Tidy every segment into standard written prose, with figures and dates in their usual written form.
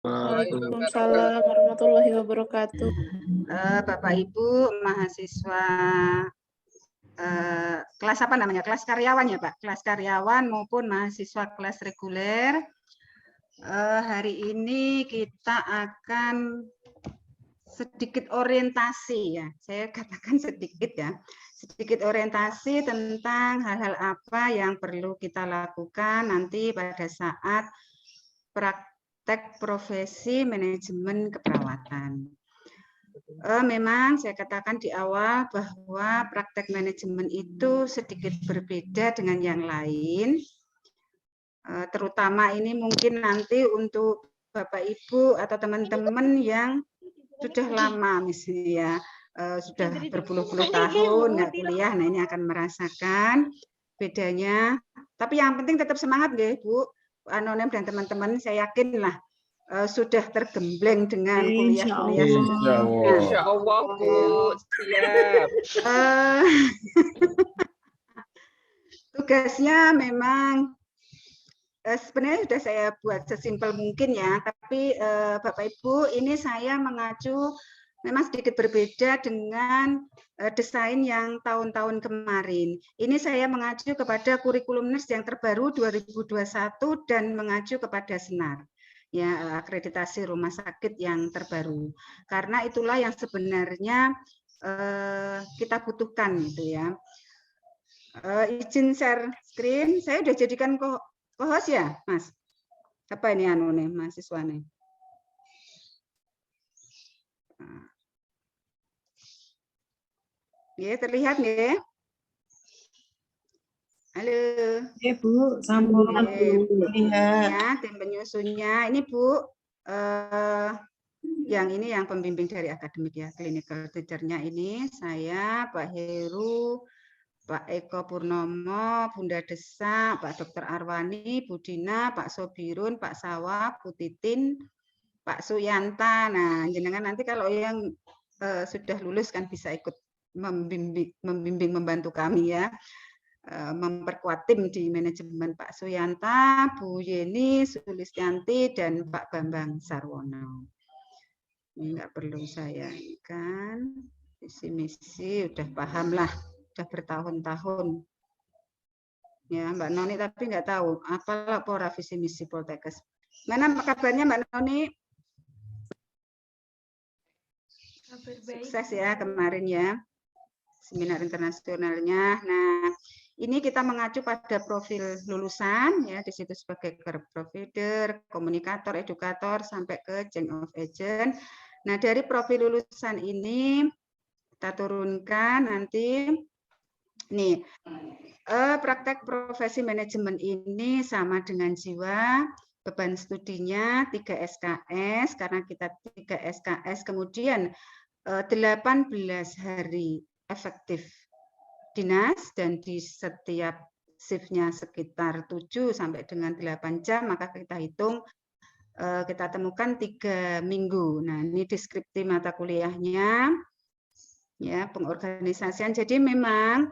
Waalaikumsalam warahmatullahi wabarakatuh. Bapak Ibu mahasiswa kelas apa namanya? Kelas karyawan ya Pak? Kelas karyawan maupun mahasiswa kelas reguler. Hari ini kita akan sedikit orientasi ya. Saya katakan sedikit ya. Sedikit orientasi tentang hal-hal apa yang perlu kita lakukan nanti pada saat praktek profesi manajemen keperawatan. Memang saya katakan di awal bahwa praktek manajemen itu sedikit berbeda dengan yang lain, terutama ini mungkin nanti untuk Bapak Ibu atau teman-teman yang sudah lama misalnya ya, sudah berpuluh-puluh tahun nggak kuliah, nah ini akan merasakan bedanya. Tapi yang penting tetap semangat ya Bu Anonim dan teman-teman, saya yakin lah sudah tergembleng dengan kuliah-kuliah sebelumnya. Insya Allah Bu, siap. Tugasnya memang sebenarnya sudah saya buat sesimpel mungkin ya, tapi Bapak Ibu ini saya mengacu memang sedikit berbeda dengan desain yang tahun-tahun kemarin. Ini saya mengacu kepada kurikulum NERS yang terbaru 2021 dan mengacu kepada SENAR. Ya, akreditasi rumah sakit yang terbaru. Karena itulah yang sebenarnya kita butuhkan gitu ya. Izin share screen, saya sudah jadikan co-host ya, Mas? Apa ini anu nih, mahasiswa nih? Ya, terlihat nggih? Halo. Ya Bu, sambungan lihat. Ya, tim penyusunnya. Ini Bu, yang ini yang pembimbing dari akademik ya, clinical teacher-nya ini saya, Pak Heru, Pak Eko Purnomo, Bunda Desa, Pak Dr. Arwani, Bu Dina, Pak Sobirun, Pak Sawa, Bu Titin, Pak Suyanta. Nah, jenengan nanti kalau yang sudah lulus kan bisa ikut membimbing membantu kami ya, memperkuat tim di manajemen Pak Suyanta, Bu Yeni Sulistianti, dan Pak Bambang Sarwono. Ini nggak perlu saya kan, visi misi udah paham lah, udah bertahun-tahun. Ya Mbak Noni tapi nggak tahu apa lapor visi misi Poltekkes. Mana kabarnya Mbak Noni? Sukses ya kemarin ya seminar internasionalnya. Nah, ini kita mengacu pada profil lulusan ya, di situ sebagai provider, komunikator, edukator sampai ke change of agent. Nah, dari profil lulusan ini kita turunkan nanti nih praktek profesi manajemen ini sama dengan jiwa, beban studinya 3 SKS karena kita 3 SKS, kemudian 18 hari efektif dinas dan di setiap shift-nya sekitar 7 sampai dengan 8 jam, maka kita hitung kita temukan 3 minggu. Nah, ini deskripsi mata kuliahnya ya, pengorganisasian. Jadi memang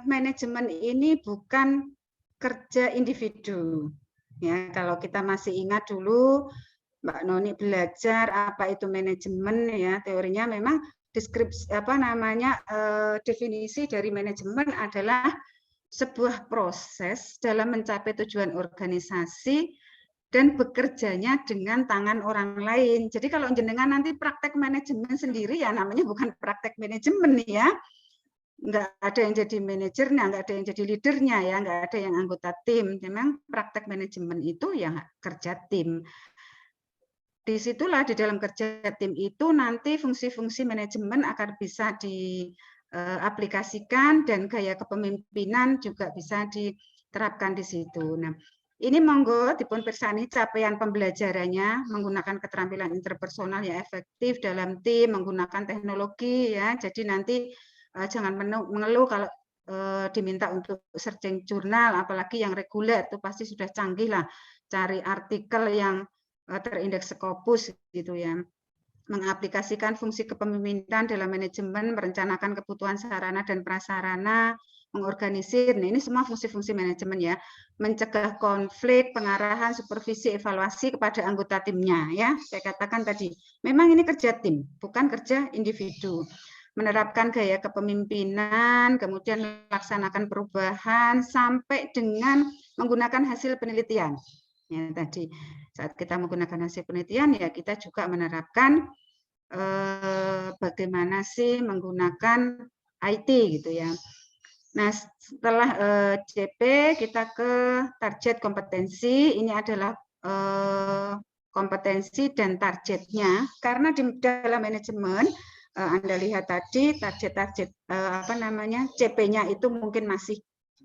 manajemen ini bukan kerja individu. Ya, kalau kita masih ingat dulu Mbak Noni belajar apa itu manajemen ya, teorinya memang deskripsi apa namanya definisi dari manajemen adalah sebuah proses dalam mencapai tujuan organisasi dan bekerjanya dengan tangan orang lain. Jadi kalau jenengan nanti praktek manajemen sendiri ya namanya bukan praktek manajemen ya. Nggak ada yang jadi manajernya, nggak ada yang jadi leadernya ya, nggak ada yang anggota tim. Memang praktek manajemen itu ya kerja tim. Disitulah di dalam kerja tim itu nanti fungsi-fungsi manajemen akan bisa diaplikasikan dan gaya kepemimpinan juga bisa diterapkan di situ. Nah, ini monggo dipun pirsani capaian pembelajarannya menggunakan keterampilan interpersonal yang efektif dalam tim, menggunakan teknologi ya. Jadi nanti jangan mengeluh kalau diminta untuk searching jurnal, apalagi yang reguler itu pasti sudah canggih lah, cari artikel yang terindeks Scopus gitu ya, mengaplikasikan fungsi kepemimpinan dalam manajemen, merencanakan kebutuhan sarana dan prasarana, mengorganisir. Nah, ini semua fungsi-fungsi manajemen ya. Mencegah konflik, pengarahan, supervisi, evaluasi kepada anggota timnya ya. Saya katakan tadi, memang ini kerja tim, bukan kerja individu. Menerapkan gaya kepemimpinan, kemudian melaksanakan perubahan sampai dengan menggunakan hasil penelitian. Ya, tadi saat kita menggunakan hasil penelitian ya kita juga menerapkan bagaimana sih menggunakan IT gitu ya. Nah, setelah CP kita ke target kompetensi. Ini adalah kompetensi dan targetnya, karena di dalam manajemen Anda lihat tadi target-target apa namanya CP-nya itu mungkin masih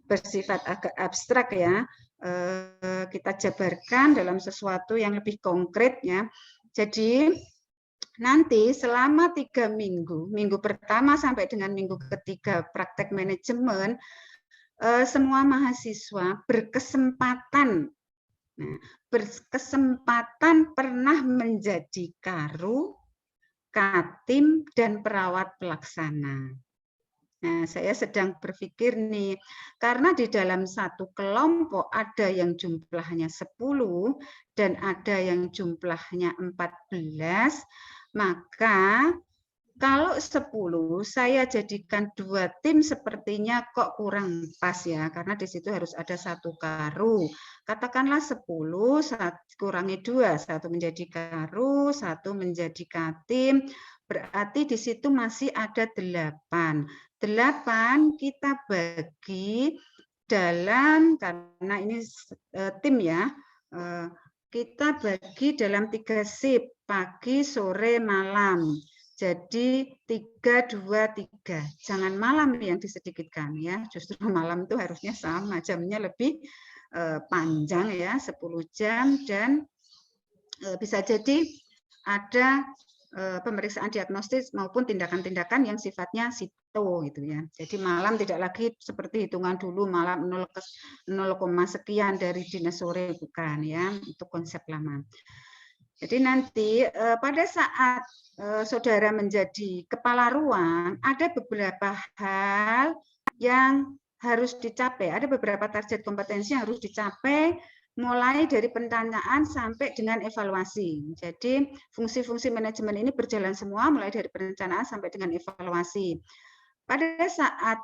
bersifat agak abstrak ya. Kita jabarkan dalam sesuatu yang lebih konkret ya. Jadi nanti selama 3 minggu, minggu pertama sampai dengan minggu ketiga praktek manajemen, semua mahasiswa berkesempatan pernah menjadi karu, katim, dan perawat pelaksana. Nah, saya sedang berpikir nih, karena di dalam satu kelompok ada yang jumlahnya 10 dan ada yang jumlahnya 14, maka kalau 10 saya jadikan 2 tim sepertinya kok kurang pas ya, karena di situ harus ada 1 karu. Katakanlah 10 kurangi 2, 1 menjadi karu, 1 menjadi katim, berarti di situ masih ada 8. 8 kita bagi dalam, karena ini tim ya, kita bagi dalam 3 shift, pagi, sore, malam. Jadi 3, 2, 3. Jangan malam yang disedikitkan ya. Justru malam itu harusnya sama, jamnya lebih panjang ya, 10 jam, dan bisa jadi ada pemeriksaan diagnostis maupun tindakan-tindakan yang sifatnya sito gitu ya. Jadi malam tidak lagi seperti hitungan dulu malam 0, sekian dari dinas sore, bukan ya, itu konsep lama. Jadi nanti pada saat saudara menjadi kepala ruang, ada beberapa hal yang harus dicapai, ada beberapa target kompetensi yang harus dicapai, mulai dari perencanaan sampai dengan evaluasi. Jadi fungsi-fungsi manajemen ini berjalan semua, mulai dari perencanaan sampai dengan evaluasi. Pada saat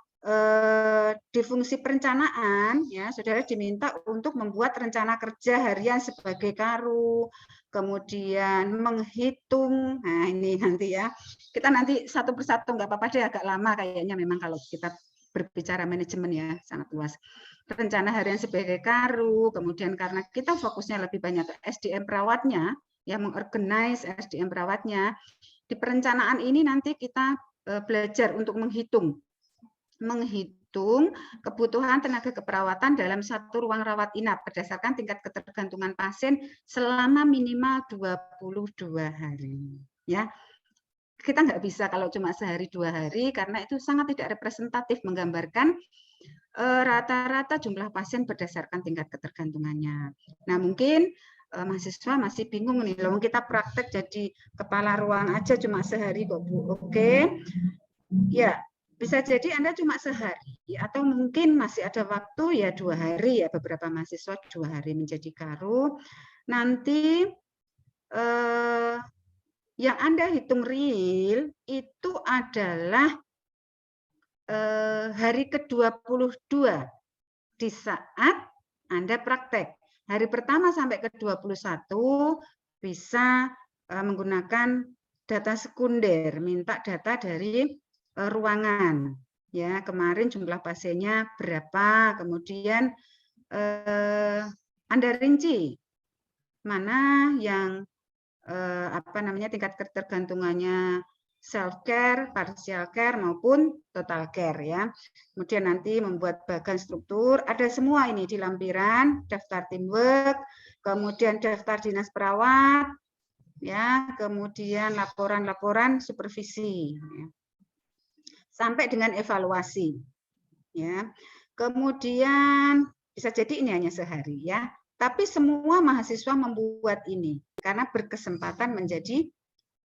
di fungsi perencanaan, ya saudara diminta untuk membuat rencana kerja harian sebagai karu, kemudian menghitung. Nah ini nanti ya, kita nanti satu persatu nggak apa-apa deh, agak lama kayaknya memang kalau kita berbicara manajemen ya, sangat luas. Rencana harian sebagai karu, kemudian karena kita fokusnya lebih banyak ke SDM perawatnya, ya mengorganize SDM perawatnya, di perencanaan ini nanti kita belajar untuk menghitung kebutuhan tenaga keperawatan dalam satu ruang rawat inap berdasarkan tingkat ketergantungan pasien selama minimal 22 hari. Ya, kita nggak bisa kalau cuma sehari 2 hari karena itu sangat tidak representatif menggambarkan rata-rata jumlah pasien berdasarkan tingkat ketergantungannya. Nah, mungkin mahasiswa masih bingung nih, loh kita praktek jadi kepala ruang aja cuma sehari kok Bu. Oke. Ya, bisa jadi Anda cuma sehari, atau mungkin masih ada waktu ya 2 hari ya, beberapa mahasiswa 2 hari menjadi karu. Nanti yang Anda hitung real itu adalah hari ke-22 di saat Anda praktek. Hari pertama sampai ke-21 bisa menggunakan data sekunder, minta data dari ruangan. Ya, kemarin jumlah pasiennya berapa, kemudian Anda rinci mana yang tingkat ketergantungannya self care, partial care maupun total care ya. Kemudian nanti membuat bagan struktur, ada semua ini di lampiran, daftar teamwork, kemudian daftar dinas perawat, ya, kemudian laporan-laporan supervisi. Ya. Sampai dengan evaluasi. Ya. Kemudian bisa jadi ini hanya sehari ya. Tapi semua mahasiswa membuat ini karena berkesempatan menjadi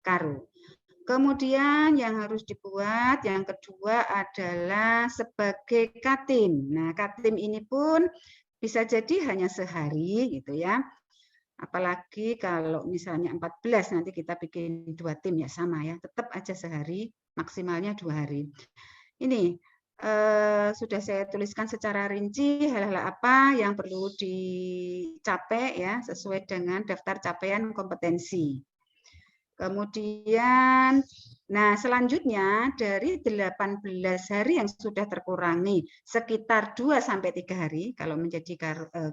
karu. Kemudian yang harus dibuat, yang kedua adalah sebagai katim. Nah, katim ini pun bisa jadi hanya sehari gitu ya. Apalagi kalau misalnya 14 nanti kita bikin 2 tim ya sama ya, tetap aja sehari, maksimalnya 2 hari. Ini sudah saya tuliskan secara rinci hal-hal apa yang perlu dicapai ya sesuai dengan daftar capaian kompetensi. Kemudian, nah selanjutnya dari 18 hari yang sudah terkurangi sekitar 2-3 hari, kalau menjadi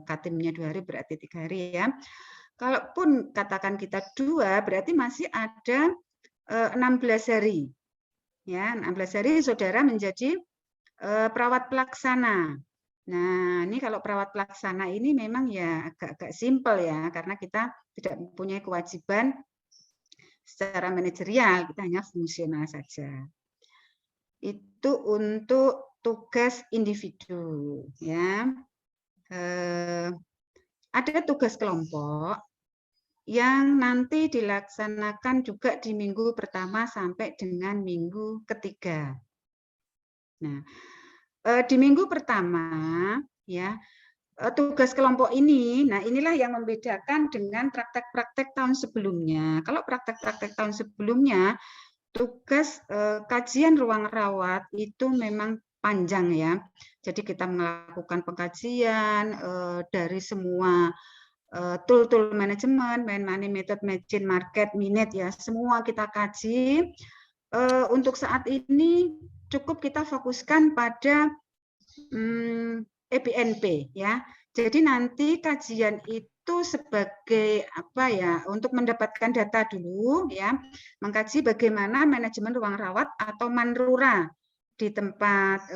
katimnya 2 hari berarti 3 hari ya. Kalaupun katakan kita 2 berarti masih ada 16 hari. Ya, 16 hari saudara menjadi perawat pelaksana. Nah, ini kalau perawat pelaksana ini memang ya agak simpel ya, karena kita tidak mempunyai kewajiban secara manajerial, kita hanya fungsional saja. Itu untuk tugas individu, ya. Ada tugas kelompok yang nanti dilaksanakan juga di minggu pertama sampai dengan minggu ketiga. Nah, di minggu pertama, ya. Tugas kelompok ini, nah inilah yang membedakan dengan praktek-praktek tahun sebelumnya. Kalau praktek-praktek tahun sebelumnya, tugas kajian ruang rawat itu memang panjang ya. Jadi kita melakukan pengkajian dari semua tool-tool manajemen, main money, method, margin, market, minute ya, semua kita kaji. Untuk saat ini cukup kita fokuskan pada EPNP ya. Jadi nanti kajian itu sebagai apa ya, untuk mendapatkan data dulu ya, mengkaji bagaimana manajemen ruang rawat atau manrura di tempat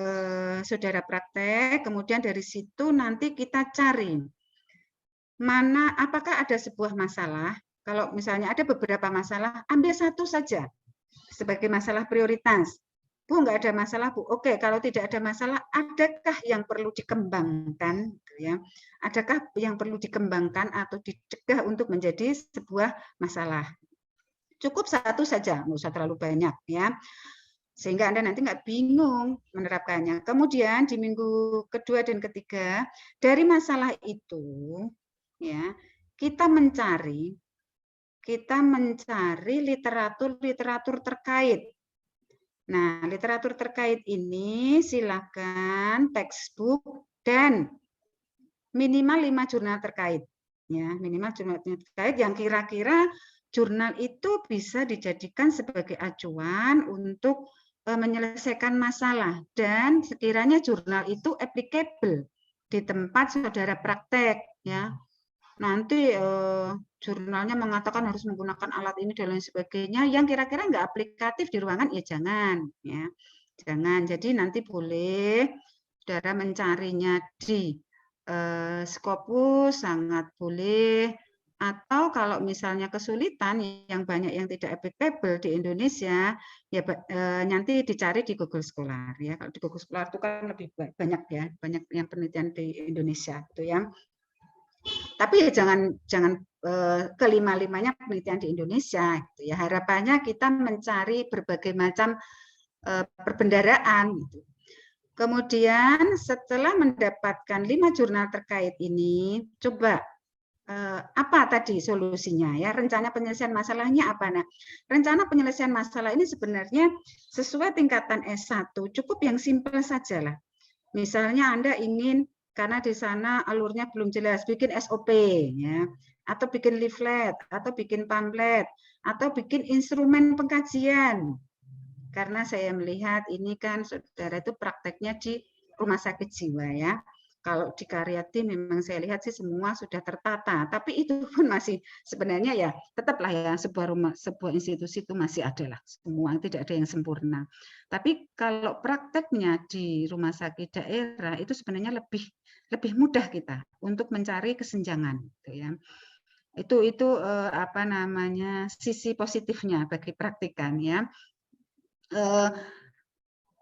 saudara praktek. Kemudian dari situ nanti kita cari mana, apakah ada sebuah masalah. Kalau misalnya ada beberapa masalah, ambil satu saja sebagai masalah prioritas. Bu, nggak ada masalah, Bu. Oke, kalau tidak ada masalah, adakah yang perlu dikembangkan? Ya, adakah yang perlu dikembangkan atau dicegah untuk menjadi sebuah masalah? Cukup satu saja, nggak usah terlalu banyak, ya. Sehingga Anda nanti nggak bingung menerapkannya. Kemudian di minggu kedua dan ketiga, dari masalah itu, ya, kita mencari literatur terkait. Nah, literatur terkait ini silakan textbook dan minimal 5 jurnal terkait. Ya, minimal jurnal terkait yang kira-kira jurnal itu bisa dijadikan sebagai acuan untuk menyelesaikan masalah, dan sekiranya jurnal itu applicable di tempat saudara praktek ya. Nanti jurnalnya mengatakan harus menggunakan alat ini dan lain sebagainya, yang kira-kira nggak aplikatif di ruangan ya jangan ya, jangan. Jadi nanti boleh saudara mencarinya di Scopus, sangat boleh. Atau kalau misalnya kesulitan yang banyak yang tidak applicable di Indonesia, ya nanti dicari di Google Scholar ya. Kalau di Google Scholar itu kan lebih banyak ya, banyak yang penelitian di Indonesia itu ya. Tapi ya jangan kelima-limanya penelitian di Indonesia gitu ya. Harapannya kita mencari berbagai macam perbendaraan gitu. Kemudian setelah mendapatkan 5 jurnal terkait ini, coba apa tadi solusinya ya, rencana penyelesaian masalahnya apa? Nah, rencana penyelesaian masalah ini sebenarnya sesuai tingkatan S1, cukup yang simpel saja lah. Misalnya Anda ingin, karena di sana alurnya belum jelas, bikin SOP ya, atau bikin leaflet, atau bikin pamflet, atau bikin instrumen pengkajian. Karena saya melihat ini kan saudara itu prakteknya di rumah sakit jiwa ya. Kalau di Karyati memang saya lihat sih semua sudah tertata, tapi itu pun masih sebenarnya ya tetaplah ya sebuah institusi itu masih ada lah, semua tidak ada yang sempurna. Tapi kalau prakteknya di rumah sakit daerah itu sebenarnya lebih mudah kita untuk mencari kesenjangan, gitu ya. Itu apa namanya, sisi positifnya bagi praktikan ya.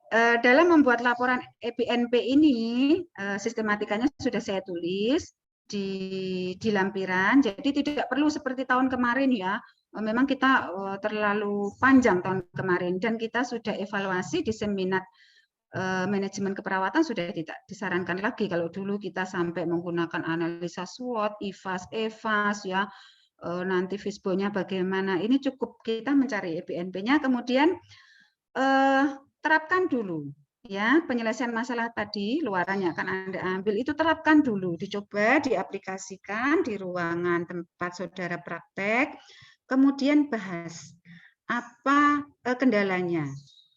Dalam membuat laporan EPNP ini, sistematikanya sudah saya tulis di lampiran, jadi tidak perlu seperti tahun kemarin ya, memang kita terlalu panjang tahun kemarin dan kita sudah evaluasi di seminar manajemen keperawatan sudah tidak disarankan lagi. Kalau dulu kita sampai menggunakan analisa SWOT, IFAS, EVAS, ya, nanti FISBO-nya bagaimana. Ini cukup kita mencari EBNP-nya, kemudian terapkan dulu. Ya, penyelesaian masalah tadi, luarannya akan Anda ambil, itu terapkan dulu, dicoba, diaplikasikan di ruangan tempat saudara praktek, kemudian bahas apa kendalanya.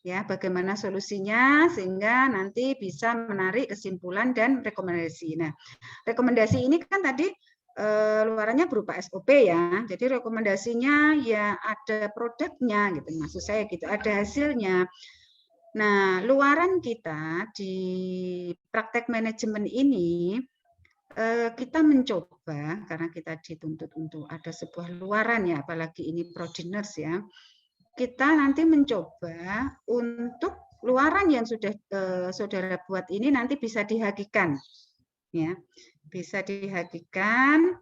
Ya, bagaimana solusinya sehingga nanti bisa menarik kesimpulan dan rekomendasi. Nah, rekomendasi ini kan tadi luarannya berupa SOP ya. Jadi rekomendasinya ya ada produknya gitu, maksud saya gitu, ada hasilnya. Nah, luaran kita di praktek manajemen ini kita mencoba karena kita dituntut untuk ada sebuah luaran ya, apalagi ini prodiners ya. Kita nanti mencoba untuk luaran yang sudah saudara buat ini nanti bisa dihakikan, ya, bisa dihakikan.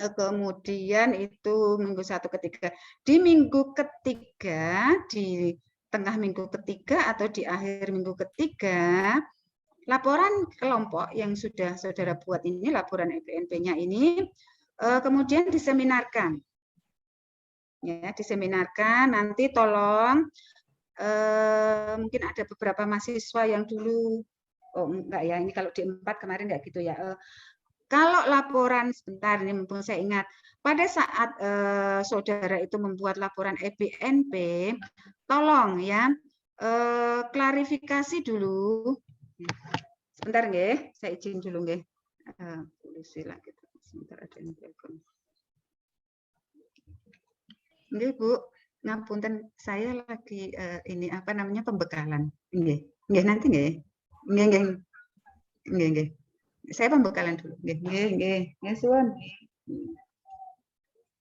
Kemudian itu minggu 1 ketiga, di minggu ketiga, di tengah minggu ketiga atau di akhir minggu ketiga, laporan kelompok yang sudah saudara buat ini, laporan EBNP-nya ini, kemudian diseminarkan. Ya, diseminarkan, nanti tolong mungkin ada beberapa mahasiswa yang dulu, oh enggak ya, ini kalau di 4 kemarin enggak gitu ya. Kalau laporan, sebentar ini mumpung saya ingat, pada saat saudara itu membuat laporan EBNP, tolong ya klarifikasi dulu. Sebentar nggih, saya izin dulu nggih. Polisi lah gitu. Sebentar ada yang telepon. Nggih, Bu. Ngapunten, saya lagi ini apa namanya pembekalan. Nggih. Nggih nanti nggih. Nggih, nggih. Nggih, nggih. Saya pembekalan dulu. Nggih, nggih, nggih. Nggih, suwun.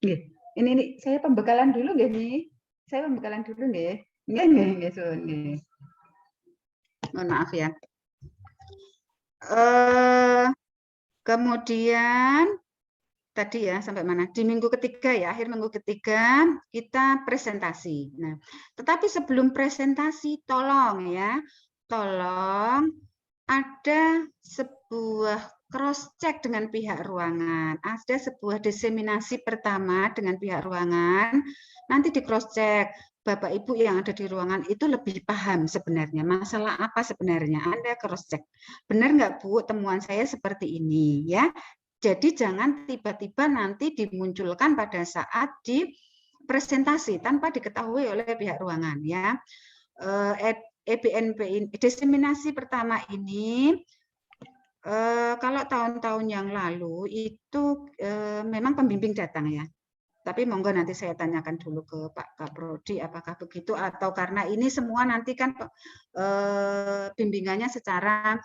Nggih. Ini saya pembekalan dulu nggih, nih. Saya pembekalan dulu nggih. Nggih, nggih, nggih, suwun nggih. Mohon maaf ya. Kemudian tadi ya sampai mana? Di minggu ketiga ya, akhir minggu ketiga kita presentasi. Nah, tetapi sebelum presentasi tolong ya, tolong ada sebuah cross check dengan pihak ruangan. Ada sebuah diseminasi pertama dengan pihak ruangan. Nanti di cross check. Bapak Ibu yang ada di ruangan itu lebih paham sebenarnya masalah apa sebenarnya. Anda cross check. Benar nggak Bu temuan saya seperti ini ya. Jadi jangan tiba-tiba nanti dimunculkan pada saat di presentasi tanpa diketahui oleh pihak ruangan ya. EBNP diseminasi pertama ini kalau tahun-tahun yang lalu itu memang pembimbing datang ya. Tapi monggo nanti saya tanyakan dulu ke Pak Kaprodi apakah begitu atau karena ini semua nanti kan bimbingannya secara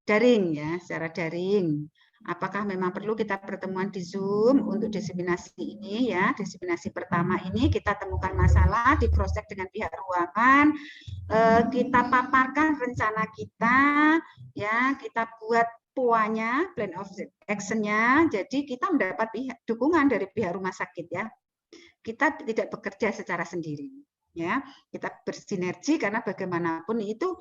daring ya, secara daring. Apakah memang perlu kita pertemuan di Zoom untuk diseminasi ini ya, diseminasi pertama ini kita temukan masalah, di cross check dengan pihak ruangan, kita paparkan rencana kita, ya kita buat POA-nya, plan of action-nya, jadi kita mendapat dukungan dari pihak rumah sakit ya. Kita tidak bekerja secara sendiri. Ya, kita bersinergi karena bagaimanapun itu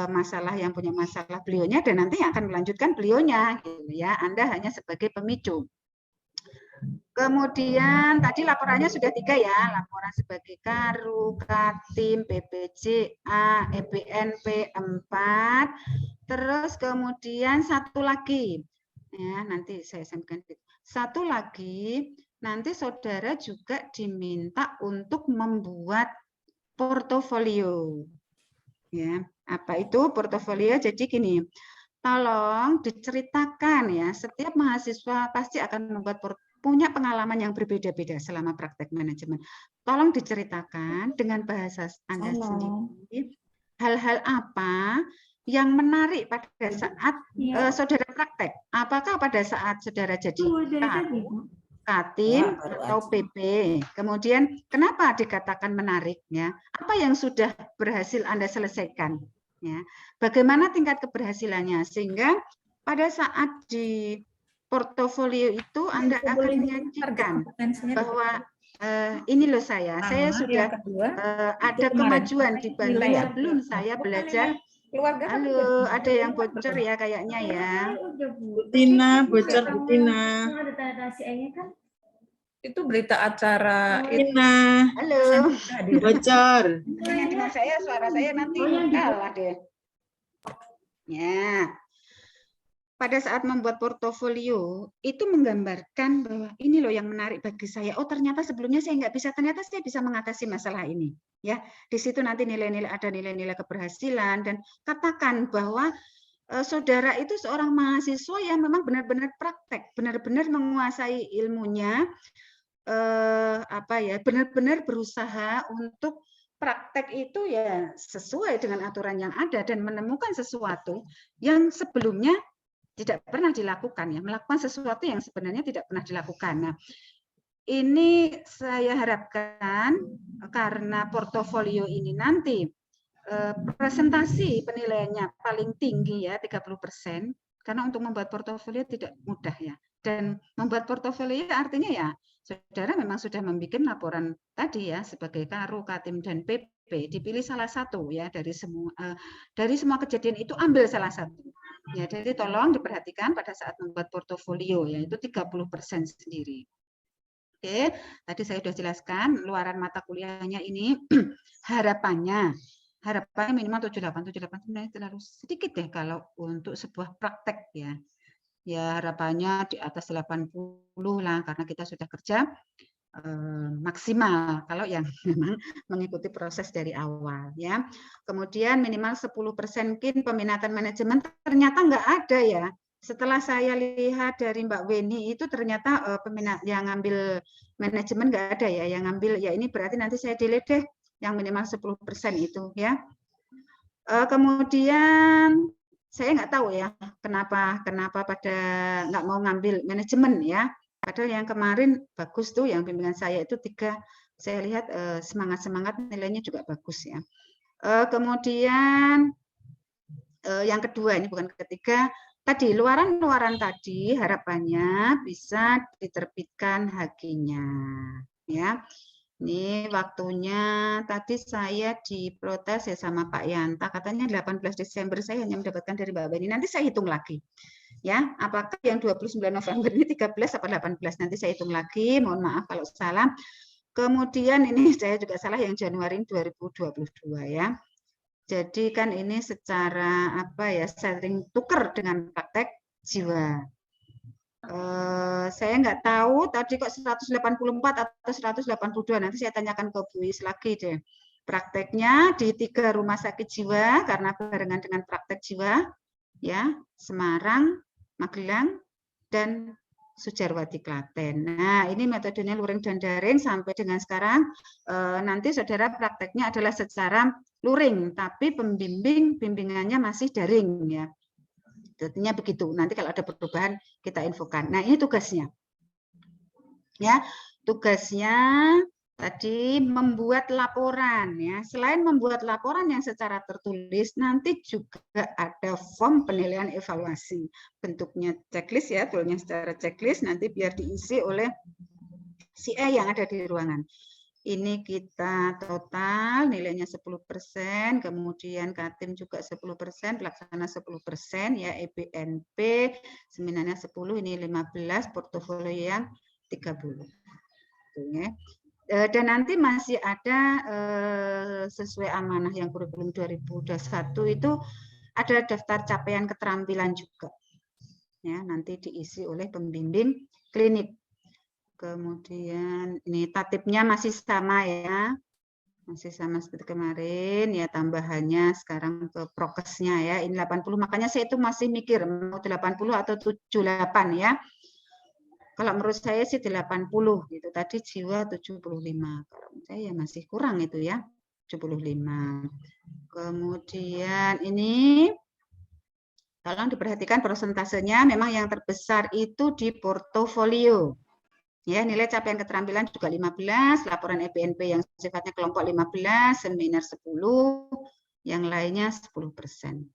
masalah yang punya masalah beliaunya dan nanti akan melanjutkan beliaunya gitu ya. Anda hanya sebagai pemicu. Kemudian tadi laporannya sudah 3 ya, laporan sebagai Karu, Katim, BPJA, EBNP 4. Terus kemudian satu lagi. Ya, nanti saya sampaikan. Satu lagi, nanti saudara juga diminta untuk membuat portofolio. Ya, apa itu portofolio? Jadi gini, tolong diceritakan ya, setiap mahasiswa pasti akan membuat punya pengalaman yang berbeda-beda selama praktek manajemen. Tolong diceritakan dengan bahasa Anda sendiri, hal-hal apa yang menarik pada saat saudara praktek. Apakah pada saat saudara jadi Katim atau PP. Kemudian kenapa dikatakan menarik ya? Apa yang sudah berhasil Anda selesaikan ya? Bagaimana tingkat keberhasilannya sehingga pada saat di portofolio itu Anda akan menyajikan bahwa ini loh saya sudah yang kedua, ada kemajuan dibanding sebelum saya belajar. keluarga kan Halo, ada yang bocor ya kayaknya ya. Tina, bocor Bu Tina. itu berita acara itu Tina, Halo. bocor. Yang dengar saya, suara saya nanti kalah deh. Ya. Pada saat membuat portofolio, itu menggambarkan bahwa ini loh yang menarik bagi saya. Oh, ternyata sebelumnya saya nggak bisa, ternyata saya bisa mengatasi masalah ini. Ya, di situ nanti nilai-nilai ada nilai-nilai keberhasilan dan katakan bahwa saudara itu seorang mahasiswa yang memang benar-benar praktek, benar-benar menguasai ilmunya, benar-benar berusaha untuk praktek itu ya sesuai dengan aturan yang ada dan menemukan sesuatu yang sebelumnya tidak pernah dilakukan, ya, melakukan sesuatu yang sebenarnya tidak pernah dilakukan. Nah, ini saya harapkan karena portofolio ini nanti presentasi penilaiannya paling tinggi ya 30%, karena untuk membuat portofolio tidak mudah ya. Dan membuat portofolio artinya ya saudara memang sudah membuat laporan tadi ya sebagai Karu, Katim dan PP, dipilih salah satu ya dari semua kejadian itu ambil salah satu. Ya, jadi tolong diperhatikan pada saat membuat portofolio yaitu 30% sendiri. Oke, tadi saya sudah jelaskan luaran mata kuliahnya ini harapannya minimal 78 sebenarnya terlalu sedikit deh kalau untuk sebuah praktek ya. Ya harapannya di atas 80 lah karena kita sudah kerja maksimal kalau yang memang mengikuti proses dari awal ya. Kemudian minimal 10% KIN peminatan manajemen ternyata nggak ada ya. Setelah saya lihat dari Mbak Weni itu ternyata peminat yang ngambil manajemen nggak ada ya, yang ngambil ya ini berarti nanti saya delete deh yang minimal 10% itu ya. Kemudian saya nggak tahu ya kenapa pada nggak mau ngambil manajemen ya. Padahal yang kemarin bagus tuh, yang bimbingan saya itu 3, saya lihat semangat nilainya juga bagus ya. Kemudian yang kedua, ini bukan ketiga, tadi luaran tadi harapannya bisa diterbitkan HQ-nya ya. Ini waktunya tadi saya diprotes ya sama Pak Yanta, katanya 18 Desember saya hanya mendapatkan dari Mbak Beni. Nanti saya hitung lagi. Ya, apakah yang 29 November ini 13 atau 18? Nanti saya hitung lagi, mohon maaf kalau salah. Kemudian ini saya juga salah yang Januari 2022 ya. Jadi kan ini secara sering tuker dengan praktek jiwa. Saya nggak tahu tadi kok 184 atau 182, nanti saya tanyakan ke Bu Is lagi deh. Prakteknya di 3 rumah sakit jiwa karena barengan dengan praktek jiwa ya, Semarang, Magelang, dan Sujarwati Klaten. Nah, ini metodenya luring dan daring sampai dengan sekarang. Nanti saudara prakteknya adalah secara luring, tapi bimbingannya masih daring ya. Artinya begitu. Nanti kalau ada perubahan kita infokan. Nah, ini tugasnya. Ya, tugasnya tadi membuat laporan ya. Selain membuat laporan yang secara tertulis, nanti juga ada form penilaian evaluasi. Bentuknya checklist ya, tulisnya secara checklist nanti biar diisi oleh si E yang ada di ruangan. Ini kita total nilainya 10%, kemudian Katim juga 10%, pelaksana 10% ya, EBNP seminarnya 10, ini 15, portofolio yang 30. Ya. Dan nanti masih ada sesuai amanah yang kurikulum 2021 itu ada daftar capaian keterampilan juga. Ya, nanti diisi oleh pembimbing klinik. Kemudian ini tatipnya masih sama ya. Masih sama seperti kemarin ya, tambahannya sekarang ke prokesnya ya. Ini 80, makanya saya itu masih mikir mau 80 atau 78 ya. Kalau menurut saya sih 80 gitu. Tadi jiwa 75. Kalau menurut saya ya masih kurang itu ya. 75. Kemudian ini tolong diperhatikan persentasenya, memang yang terbesar itu di portofolio. Ya, nilai capaian keterampilan juga 15, laporan EBNP yang sifatnya kelompok 15, seminar 10, yang lainnya 10%.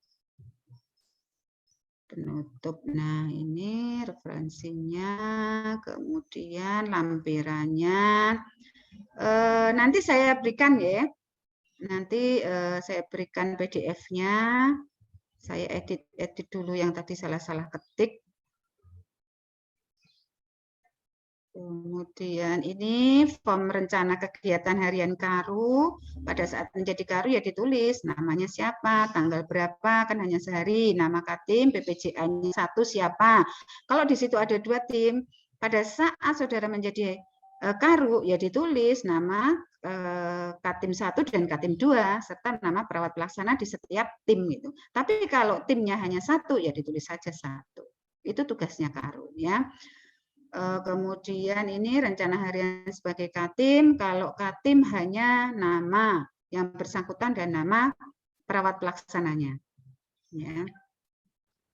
Penutup. Nah, ini referensinya, kemudian lampirannya. Nanti saya berikan ya. Nanti saya berikan PDF-nya. Saya edit dulu yang tadi salah-salah ketik. Kemudian ini form rencana kegiatan harian Karu. Pada saat menjadi Karu ya ditulis namanya siapa, tanggal berapa, kan hanya sehari, nama Katim, BPJA-nya 1 siapa. Kalau di situ ada 2 tim, pada saat saudara menjadi Karu ya ditulis nama Katim 1 dan Katim 2 serta nama perawat pelaksana di setiap tim itu. Tapi kalau timnya hanya 1 ya ditulis saja 1. Itu tugasnya Karu ya. Kemudian ini rencana harian sebagai Katim. Kalau Katim hanya nama yang bersangkutan dan nama perawat pelaksananya. Ya.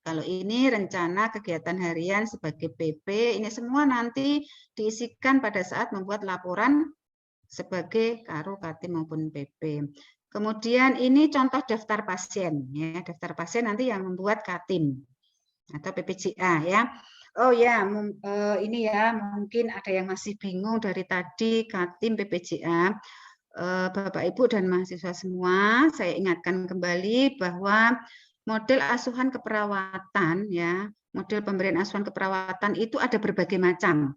Kalau ini rencana kegiatan harian sebagai PP, ini semua nanti diisikan pada saat membuat laporan sebagai Karu, Katim maupun PP. Kemudian ini contoh daftar pasien. Ya, daftar pasien nanti yang membuat Katim atau PPJA ya. Oh ya, ini ya mungkin ada yang masih bingung dari tadi Katim PPJA. Bapak Ibu dan mahasiswa semua, saya ingatkan kembali bahwa model asuhan keperawatan ya, model pemberian asuhan keperawatan itu ada berbagai macam.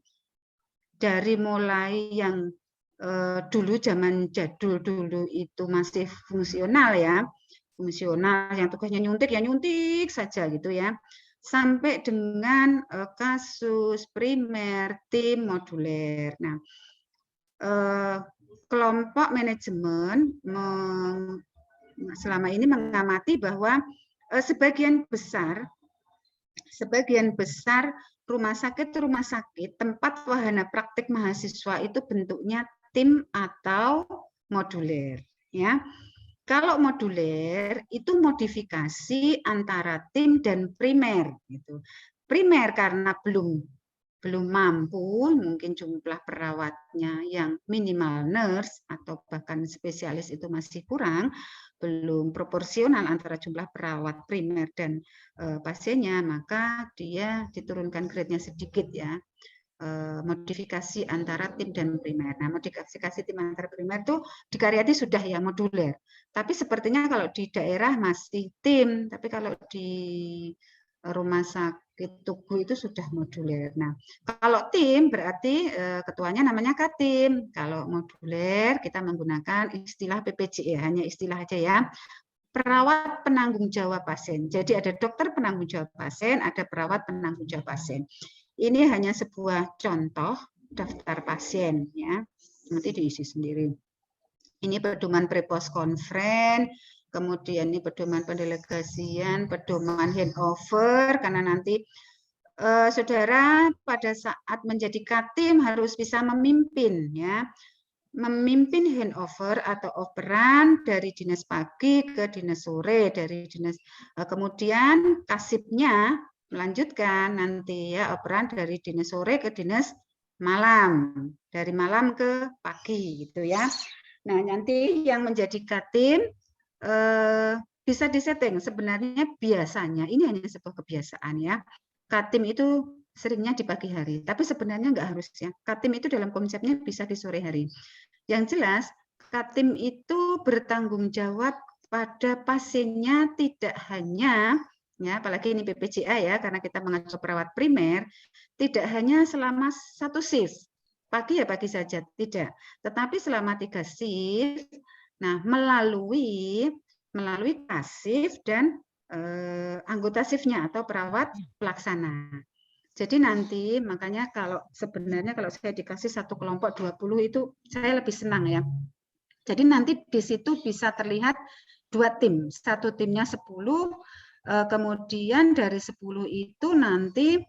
Dari mulai yang dulu zaman jadul dulu itu masih fungsional ya, fungsional yang tugasnya nyuntik ya nyuntik saja gitu ya. Sampai dengan kasus primer, tim moduler. Nah, kelompok manajemen selama ini mengamati bahwa sebagian besar rumah sakit tempat wahana praktik mahasiswa itu bentuknya tim atau moduler. Ya. Kalau moduler itu modifikasi antara tim dan primer gitu. Primer karena belum mampu, mungkin jumlah perawatnya yang minimal nurse atau bahkan spesialis itu masih kurang, belum proporsional antara jumlah perawat primer dan pasiennya, maka dia diturunkan grade-nya sedikit ya. Modifikasi antara tim dan primer. Nah, modifikasi tim antara primer itu di Karyadi sudah ya moduler. Tapi sepertinya kalau di daerah masih tim, tapi kalau di rumah sakit Tugu itu sudah moduler. Nah, kalau tim berarti ketuanya namanya Katim. Kalau moduler kita menggunakan istilah PPJE, hanya istilah aja ya. Perawat penanggung jawab pasien. Jadi ada dokter penanggung jawab pasien, ada perawat penanggung jawab pasien. Ini hanya sebuah contoh daftar pasien ya. Nanti diisi sendiri. Ini pedoman pre-post conference, kemudian ini pedoman pendelegasian, pedoman handover karena nanti saudara pada saat menjadi Katim harus bisa memimpin ya. Memimpin handover atau operan dari dinas pagi ke dinas sore, dari dinas kemudian kasibnya melanjutkan nanti ya operan dari dinas sore ke dinas malam, dari malam ke pagi gitu ya. Nah, nanti yang menjadi Katim bisa disetting. Sebenarnya biasanya ini hanya sebuah kebiasaan ya. Katim itu seringnya di pagi hari, tapi sebenarnya enggak harus ya. Katim itu dalam konsepnya bisa di sore hari. Yang jelas, Katim itu bertanggung jawab pada pasiennya tidak hanya ya, apalagi ini PPJA ya, karena kita mengacu perawat primer, tidak hanya selama 1 shift. Pagi ya pagi saja, tidak. Tetapi selama 3 shift, nah melalui kasif dan anggota shiftnya atau perawat pelaksana. Jadi nanti makanya kalau sebenarnya kalau saya dikasih satu kelompok 20 itu saya lebih senang ya. Jadi nanti di situ bisa terlihat 2 tim, satu timnya 10, kemudian dari 10 itu nanti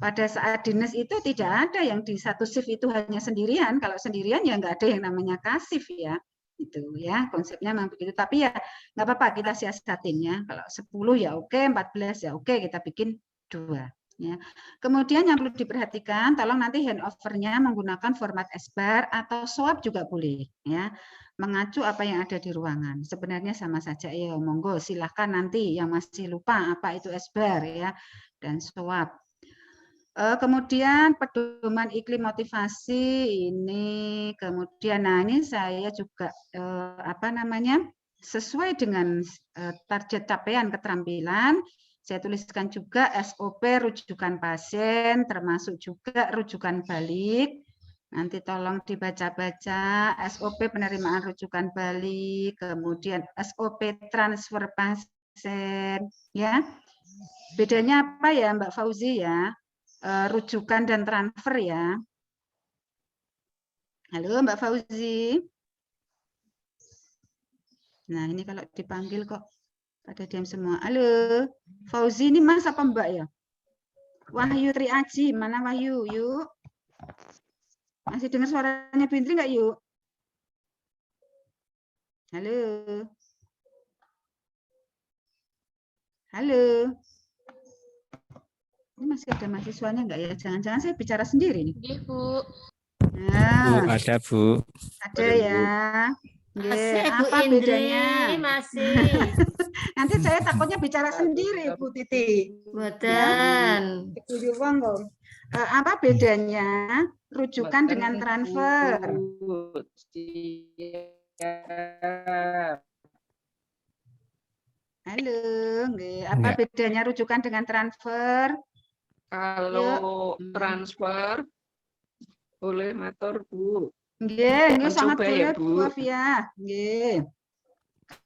pada saat dinas itu tidak ada yang di satu shift itu hanya sendirian. Kalau sendirian ya nggak ada yang namanya kasif ya. Itu ya konsepnya memang begitu. Tapi ya nggak apa-apa kita siasatin ya. Kalau 10 ya oke, 14 ya oke, kita bikin 2. Ya. Kemudian yang perlu diperhatikan, tolong nanti handover-nya menggunakan format SBAR atau SWAP juga boleh ya. Mengacu apa yang ada di ruangan. Sebenarnya sama saja ya, monggo silahkan nanti yang masih lupa apa itu SBAR ya dan SWAP. Kemudian pedoman iklim motivasi ini, kemudian nah ini saya juga sesuai dengan target capaian keterampilan, saya tuliskan juga SOP rujukan pasien, termasuk juga rujukan balik. Nanti tolong dibaca-baca SOP penerimaan rujukan balik, kemudian SOP transfer pasien, ya. Bedanya apa ya, Mbak Fauzi ya? Rujukan dan transfer ya. Halo Mbak Fauzi. Nah ini kalau dipanggil kok pada diam semua. Halo Fauzi, ini Mas apa Mbak ya? Wahyu Triaji, mana Wahyu? Yuk. Masih dengar suaranya Bintri nggak yuk? Halo. Halo. Ini masih ada mahasiswanya enggak ya? Jangan-jangan saya bicara sendiri nih. Iya, Bu. Nah, Bu, ada Bu. ada ya. Masih, Bu Apa Indri, bedanya? masih. Nanti saya takutnya bicara sendiri, Bu Titi. Boten. Apa bedanya rujukan dengan transfer? Halo, apa bedanya rujukan dengan transfer? Kalau transfer boleh matur Bu. Nggih, sangat Mencoba ya, boleh Bu Afia. Nggih.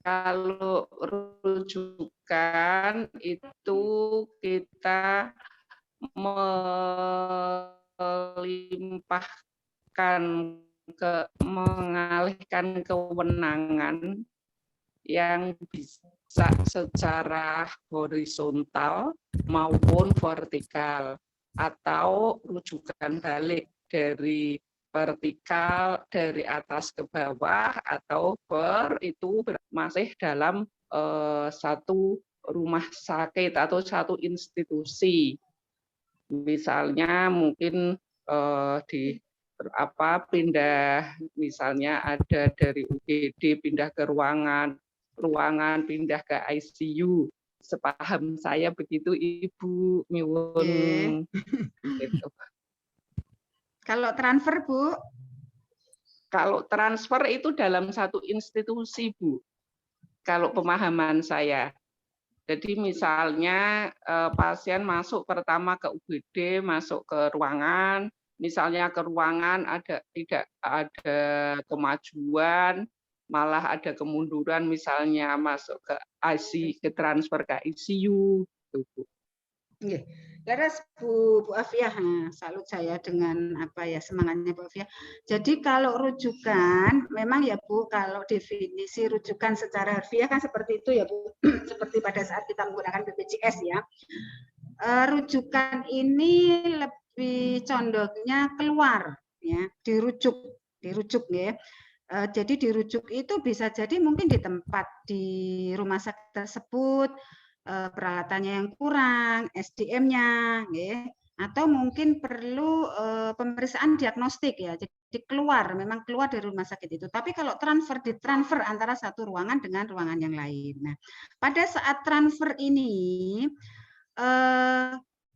Kalau rujukan itu kita mengalihkan kewenangan yang bisa secara horizontal maupun vertikal, atau rujukan balik dari vertikal dari atas ke bawah, atau itu masih dalam satu rumah sakit atau satu institusi. Misalnya mungkin pindah, misalnya ada dari UGD pindah ke ruangan pindah ke ICU. Sepaham saya begitu Ibu. Nyuwun. Gitu. Kalau transfer Bu? Kalau transfer itu dalam satu institusi Bu. Kalau pemahaman saya. Jadi misalnya pasien masuk pertama ke UGD, masuk ke ruangan, misalnya ke ruangan tidak ada kemajuan, malah ada kemunduran, misalnya masuk ke ICU, ke transfer ke ICU. Nggih. Leres Bu Afia, salut saya dengan semangatnya Bu Afia. Jadi kalau rujukan, memang ya Bu, kalau definisi rujukan secara harfiah kan seperti itu ya Bu, seperti pada saat kita menggunakan BPJS ya. Rujukan ini lebih condongnya keluar, ya, dirujuk ya. Jadi dirujuk itu bisa jadi mungkin di tempat di rumah sakit tersebut, peralatannya yang kurang, SDM-nya, atau mungkin perlu pemeriksaan diagnostik ya. Jadi memang keluar dari rumah sakit itu. Tapi kalau ditransfer antara satu ruangan dengan ruangan yang lain. Nah, pada saat transfer ini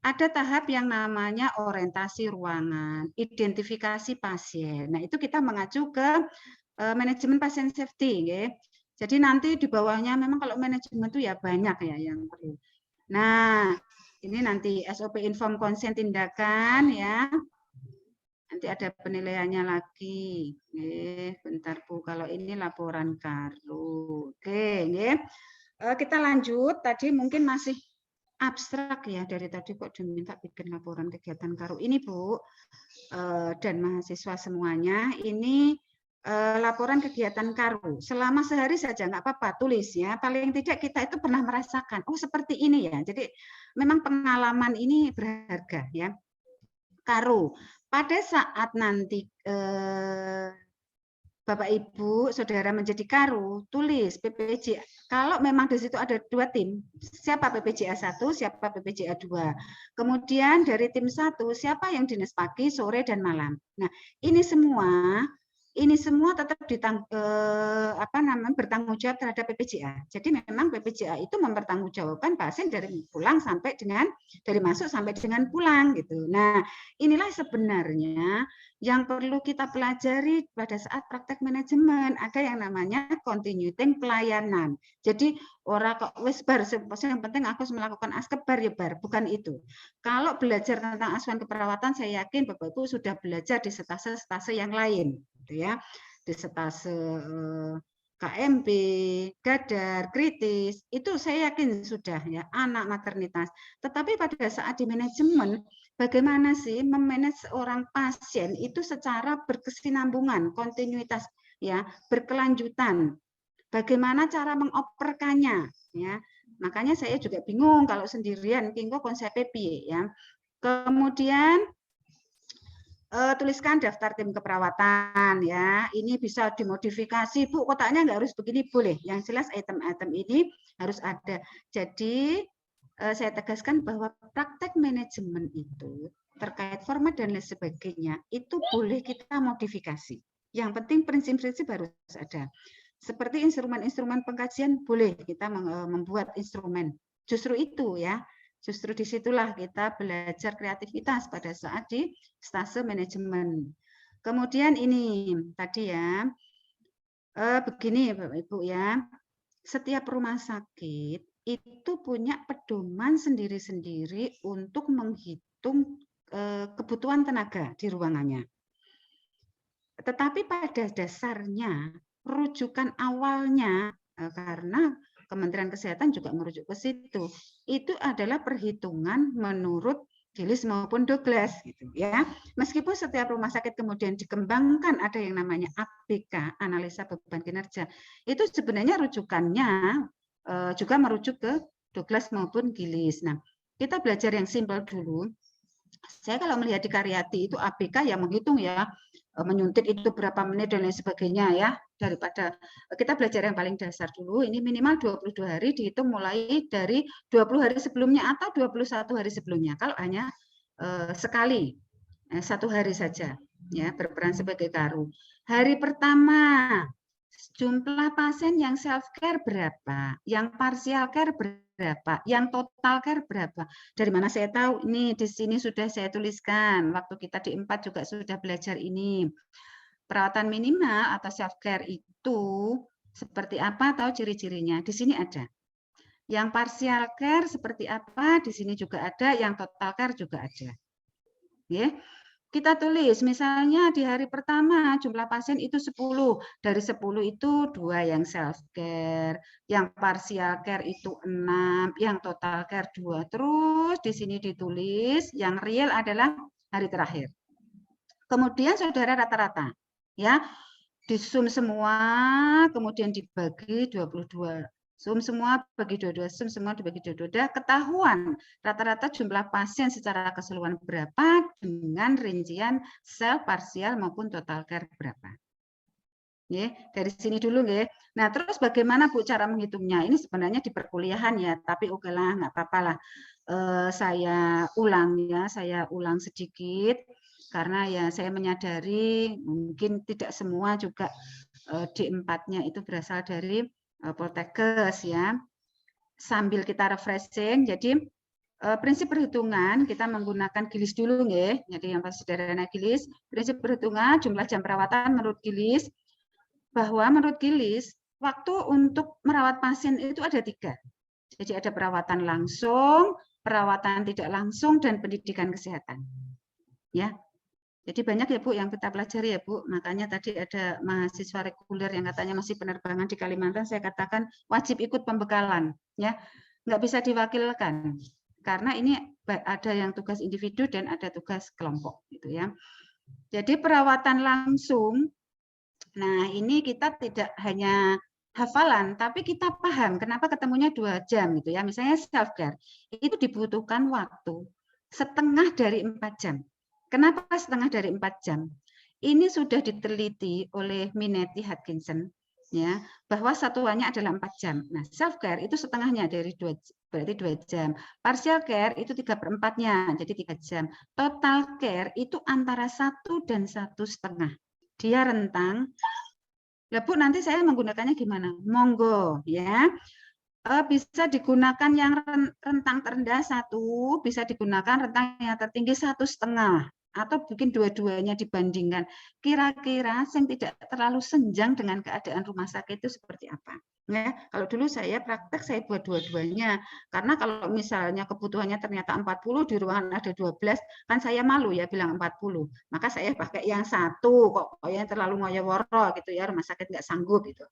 ada tahap yang namanya orientasi ruangan, identifikasi pasien. Nah, itu kita mengacu ke manajemen pasien safety, Jadi nanti di bawahnya memang kalau manajemen itu ya banyak ya yang perlu. Nah, ini nanti SOP inform konsen tindakan ya. Nanti ada penilaiannya lagi. Bentar Bu, kalau ini laporan Karu. Oke, kita lanjut. Tadi mungkin masih abstrak ya, dari tadi kok diminta bikin laporan kegiatan Karu. Ini Bu dan mahasiswa semuanya, ini laporan kegiatan Karu. Selama sehari saja nggak apa-apa, tulis ya. Paling tidak kita itu pernah merasakan, oh seperti ini ya. Jadi memang pengalaman ini berharga ya. Karu. Pada saat nanti Bapak Ibu, Saudara menjadi Karu, tulis PPJ. Kalau memang di situ ada 2 tim, siapa PPJA 1, siapa PPJA 2. Kemudian dari tim 1, siapa yang dinas pagi, sore, dan malam. Nah, ini semua ini semua tetap bertanggung jawab terhadap BPJA. Jadi memang BPJA itu mempertanggungjawabkan pasien dari pulang sampai dengan dari masuk sampai dengan pulang gitu. Nah, inilah sebenarnya yang perlu kita pelajari pada saat praktek manajemen. Ada yang namanya continuity pelayanan. Jadi orang kok wis bar, yang penting aku melakukan askep bar ya bar, bukan itu. Kalau belajar tentang asuhan keperawatan, saya yakin Bapak Ibu sudah belajar di stase-stase yang lain. Gitu ya, di stase KMB, dadar, kritis, itu saya yakin sudah ya, anak maternitas. Tetapi pada saat di manajemen, bagaimana sih memanage seorang pasien itu secara berkesinambungan, kontinuitas, ya, berkelanjutan. Bagaimana cara mengoperkannya, ya. Makanya saya juga bingung kalau sendirian, kok konsepnya piye ya. Kemudian tuliskan daftar tim keperawatan ya. Ini bisa dimodifikasi, Bu, kotaknya nggak harus begini, boleh. Yang jelas item-item ini harus ada. Jadi saya tegaskan bahwa praktek manajemen itu terkait format dan lain sebagainya itu boleh kita modifikasi. Yang penting prinsip-prinsip harus ada. Seperti instrumen-instrumen pengkajian boleh kita membuat instrumen. Justru itu ya. Justru disitulah kita belajar kreativitas pada saat di stase manajemen. Kemudian ini tadi ya, begini Bapak Ibu ya, setiap rumah sakit itu punya pedoman sendiri-sendiri untuk menghitung kebutuhan tenaga di ruangannya. Tetapi pada dasarnya rujukan awalnya karena Kementerian Kesehatan juga merujuk ke situ. Itu adalah perhitungan menurut Gillis maupun Douglas gitu ya. Meskipun setiap rumah sakit kemudian dikembangkan ada yang namanya ABK, analisa beban kinerja. Itu sebenarnya rujukannya juga merujuk ke Douglas maupun Gillis. Nah, kita belajar yang simpel dulu. Saya kalau melihat di Karyati itu ABK yang menghitung ya, menyuntik itu berapa menit dan lain sebagainya ya, daripada kita belajar yang paling dasar dulu. Ini minimal 22 hari dihitung mulai dari 20 hari sebelumnya atau 21 hari sebelumnya. Kalau hanya sekali 1 hari saja ya berperan sebagai karu. Hari pertama jumlah pasien yang self care berapa, yang partial care berapa, yang total care berapa. Dari mana saya tahu? Ini di sini sudah saya tuliskan. Waktu kita di 4 juga sudah belajar ini. Perawatan minimal atau self care itu seperti apa, tahu ciri-cirinya? Di sini ada. Yang partial care seperti apa? Di sini juga ada. Yang total care juga ada. Ya. Kita tulis, misalnya di hari pertama jumlah pasien itu 10. Dari 10 itu 2 yang self care, yang partial care itu 6, yang total care 2. Terus di sini ditulis yang real adalah hari terakhir. Kemudian saudara rata-rata ya. Disum semua, kemudian dibagi 22. Sum semua bagi 22, sum semua dibagi 22, ketahuan rata-rata jumlah pasien secara keseluruhan berapa dengan rincian sel parsial maupun total care berapa. Ya, dari sini dulu ya. Nah, terus bagaimana Bu cara menghitungnya? Ini sebenarnya di perkuliahan ya, tapi oke lah, nggak apa-apa lah. Saya ulang sedikit karena ya saya menyadari mungkin tidak semua juga D4-nya itu berasal dari Poltekkes ya. Sambil kita refreshing, jadi prinsip perhitungan kita menggunakan Gillis dulu ya. Jadi yang pasti sederhana Gillis, prinsip perhitungan jumlah jam perawatan menurut Gillis, bahwa menurut Gillis waktu untuk merawat pasien itu ada 3. Jadi ada perawatan langsung, perawatan tidak langsung, dan pendidikan kesehatan. Ya. Jadi banyak ya Bu yang kita pelajari ya Bu. Makanya tadi ada mahasiswa reguler yang katanya masih penerbangan di Kalimantan, saya katakan wajib ikut pembekalan ya. Nggak bisa diwakilkan. Karena ini ada yang tugas individu dan ada tugas kelompok gitu ya. Jadi perawatan langsung, nah ini kita tidak hanya hafalan, tapi kita paham kenapa ketemunya 2 jam gitu ya. Misalnya self care, itu dibutuhkan waktu setengah dari 4 jam. Kenapa setengah dari 4 jam? Ini sudah diteliti oleh Minetti Hutchinson ya, bahwa satuannya adalah 4 jam. Nah, self care itu setengahnya dari 2, berarti 2 jam. Partial care itu 3/4-nya, jadi 3 jam. Total care itu antara 1 dan 1,5. dia rentang. Lah Bu, nanti saya menggunakannya gimana? Monggo ya. Bisa digunakan yang rentang terendah 1, bisa digunakan rentang yang tertinggi 1,5, atau bikin dua-duanya dibandingkan. Kira-kira yang tidak terlalu senjang dengan keadaan rumah sakit itu seperti apa? Ya, kalau dulu saya praktek saya buat dua-duanya. Karena kalau misalnya kebutuhannya ternyata 40, di ruangan ada 12, kan saya malu ya bilang 40. Maka saya pakai yang 1, kok yang terlalu ngoyo-woro gitu ya, rumah sakit nggak sanggup gitu.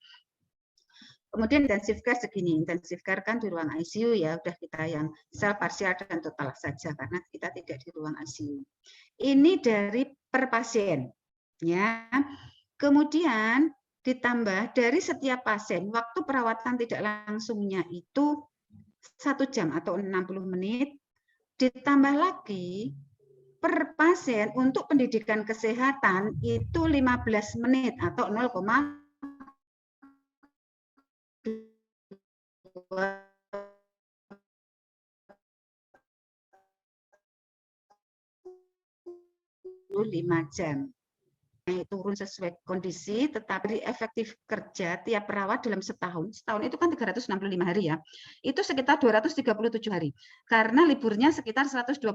Kemudian intensive care segini, intensive care kan di ruang ICU ya, udah kita yang sel parsial dan total saja karena kita tidak di ruang ICU. Ini dari per pasien, ya. Kemudian ditambah dari setiap pasien waktu perawatan tidak langsungnya itu 1 jam atau 60 menit, ditambah lagi per pasien untuk pendidikan kesehatan itu 15 menit atau 0,5 jam. Turun sesuai kondisi, tetapi efektif kerja tiap perawat dalam setahun itu kan 365 hari ya, itu sekitar 237 hari, karena liburnya sekitar 128,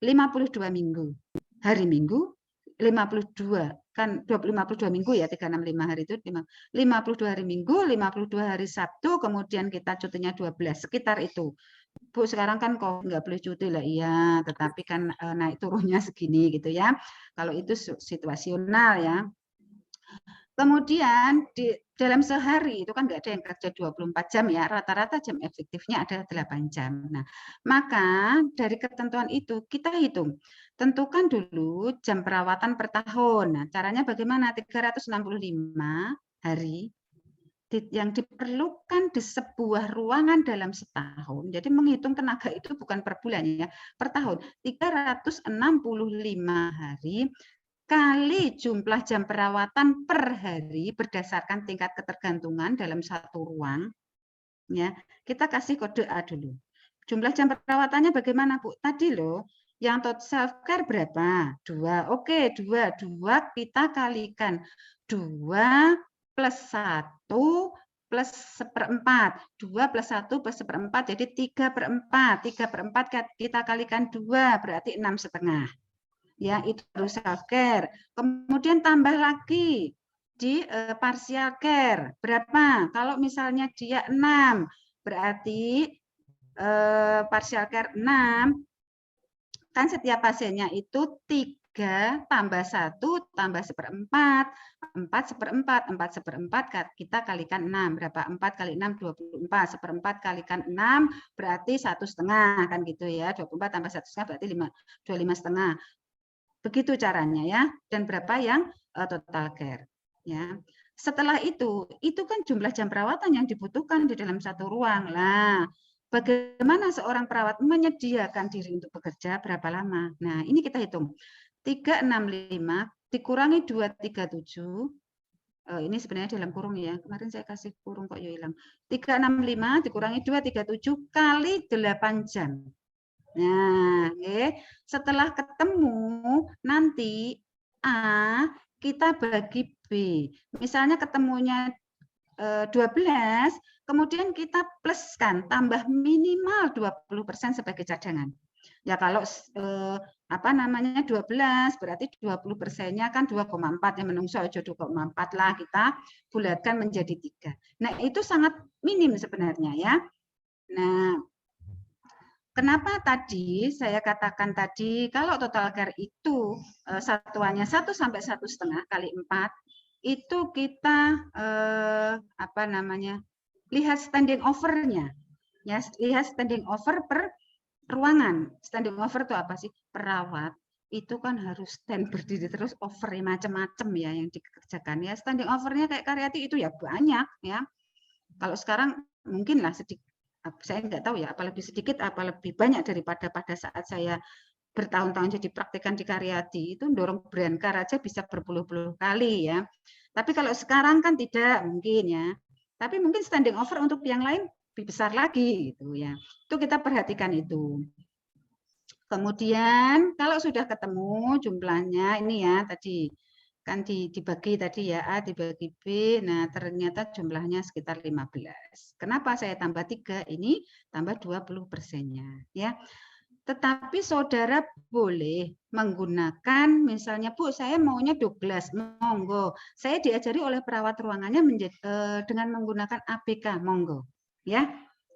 52 minggu, hari Minggu, 52, kan 52 minggu ya, 365 hari itu 52 hari Minggu, 52 hari Sabtu, kemudian kita cutinya 12, sekitar itu. Bu, sekarang kan kok nggak boleh cuti lah, iya, tetapi kan naik turunnya segini gitu ya. Kalau itu situasional ya. Kemudian di dalam sehari itu kan nggak ada yang kerja 24 jam ya, rata-rata jam efektifnya ada 8 jam. Nah, maka dari ketentuan itu kita hitung, tentukan dulu jam perawatan per tahun. Nah, caranya bagaimana? 365 hari yang diperlukan di sebuah ruangan dalam setahun. Jadi menghitung tenaga itu bukan per bulan ya, per tahun. 365 hari kali jumlah jam perawatan per hari berdasarkan tingkat ketergantungan dalam satu ruang. Ya, kita kasih kode A dulu. Jumlah jam perawatannya bagaimana, Bu? Tadi loh, yang total self care berapa? 2. Oke, 2 kita kalikan 2 plus 1 plus 1/4. 2 plus 1 plus 1/4, jadi 3/4. 3/4 kita kalikan 2, berarti 6,5. Ya, itu baru self care. Kemudian tambah lagi di partial care. Berapa? Kalau misalnya dia 6, berarti partial care 6, kan setiap pasiennya itu 3 tambah 1 tambah 1/4, 4/4, 4/4 kita kalikan 6, berapa? 4 kali 6, 24, 1/4 kalikan 6, berarti 1,5 kan gitu ya, 24 tambah 1,5 berarti 25,5. Begitu caranya ya, dan berapa yang total care. Ya. Setelah itu kan jumlah jam perawatan yang dibutuhkan di dalam satu ruang. Nah, bagaimana seorang perawat menyediakan diri untuk bekerja berapa lama? Nah, ini kita hitung. 365 dikurangi 237. Ini sebenarnya dalam kurung ya. Kemarin saya kasih kurung kok ya hilang. 365 dikurangi 237 kali 8 jam. Nah, setelah ketemu nanti A kita bagi B. Misalnya ketemunya 12, kemudian kita pluskan tambah minimal 20% sebagai cadangan. Ya kalau 12 berarti 20%-nya kan 2,4 ya, menungso aja 2,4 lah, kita bulatkan menjadi 3. Nah, itu sangat minim sebenarnya ya. Nah, kenapa tadi saya katakan tadi kalau total care itu satuannya 1 sampai 1,5 kali 4 itu kita lihat standing over-nya. Ya, lihat standing over per ruangan. Standing over itu apa sih? Perawat itu kan harus stand berdiri terus, over macam-macam ya yang dikerjakan ya. Standing over-nya kayak Karyati itu ya banyak ya. Kalau sekarang mungkinlah sedikit, saya nggak tahu ya, apa lebih sedikit, apa lebih banyak daripada pada saat saya bertahun-tahun jadi praktikan di Karyati, itu dorong brancard aja bisa berpuluh-puluh kali ya. Tapi kalau sekarang kan tidak mungkin ya. Tapi mungkin standing over untuk yang lain lebih besar lagi gitu ya. Itu kita perhatikan itu. Kemudian kalau sudah ketemu jumlahnya ini ya tadi kan dibagi tadi ya, A dibagi B, nah ternyata jumlahnya sekitar 15. Kenapa saya tambah 3? Ini tambah 20%-nya ya. Tetapi saudara boleh menggunakan misalnya, Bu, saya maunya 12, monggo. Saya diajari oleh perawat ruangannya dengan menggunakan ABK, monggo. Ya,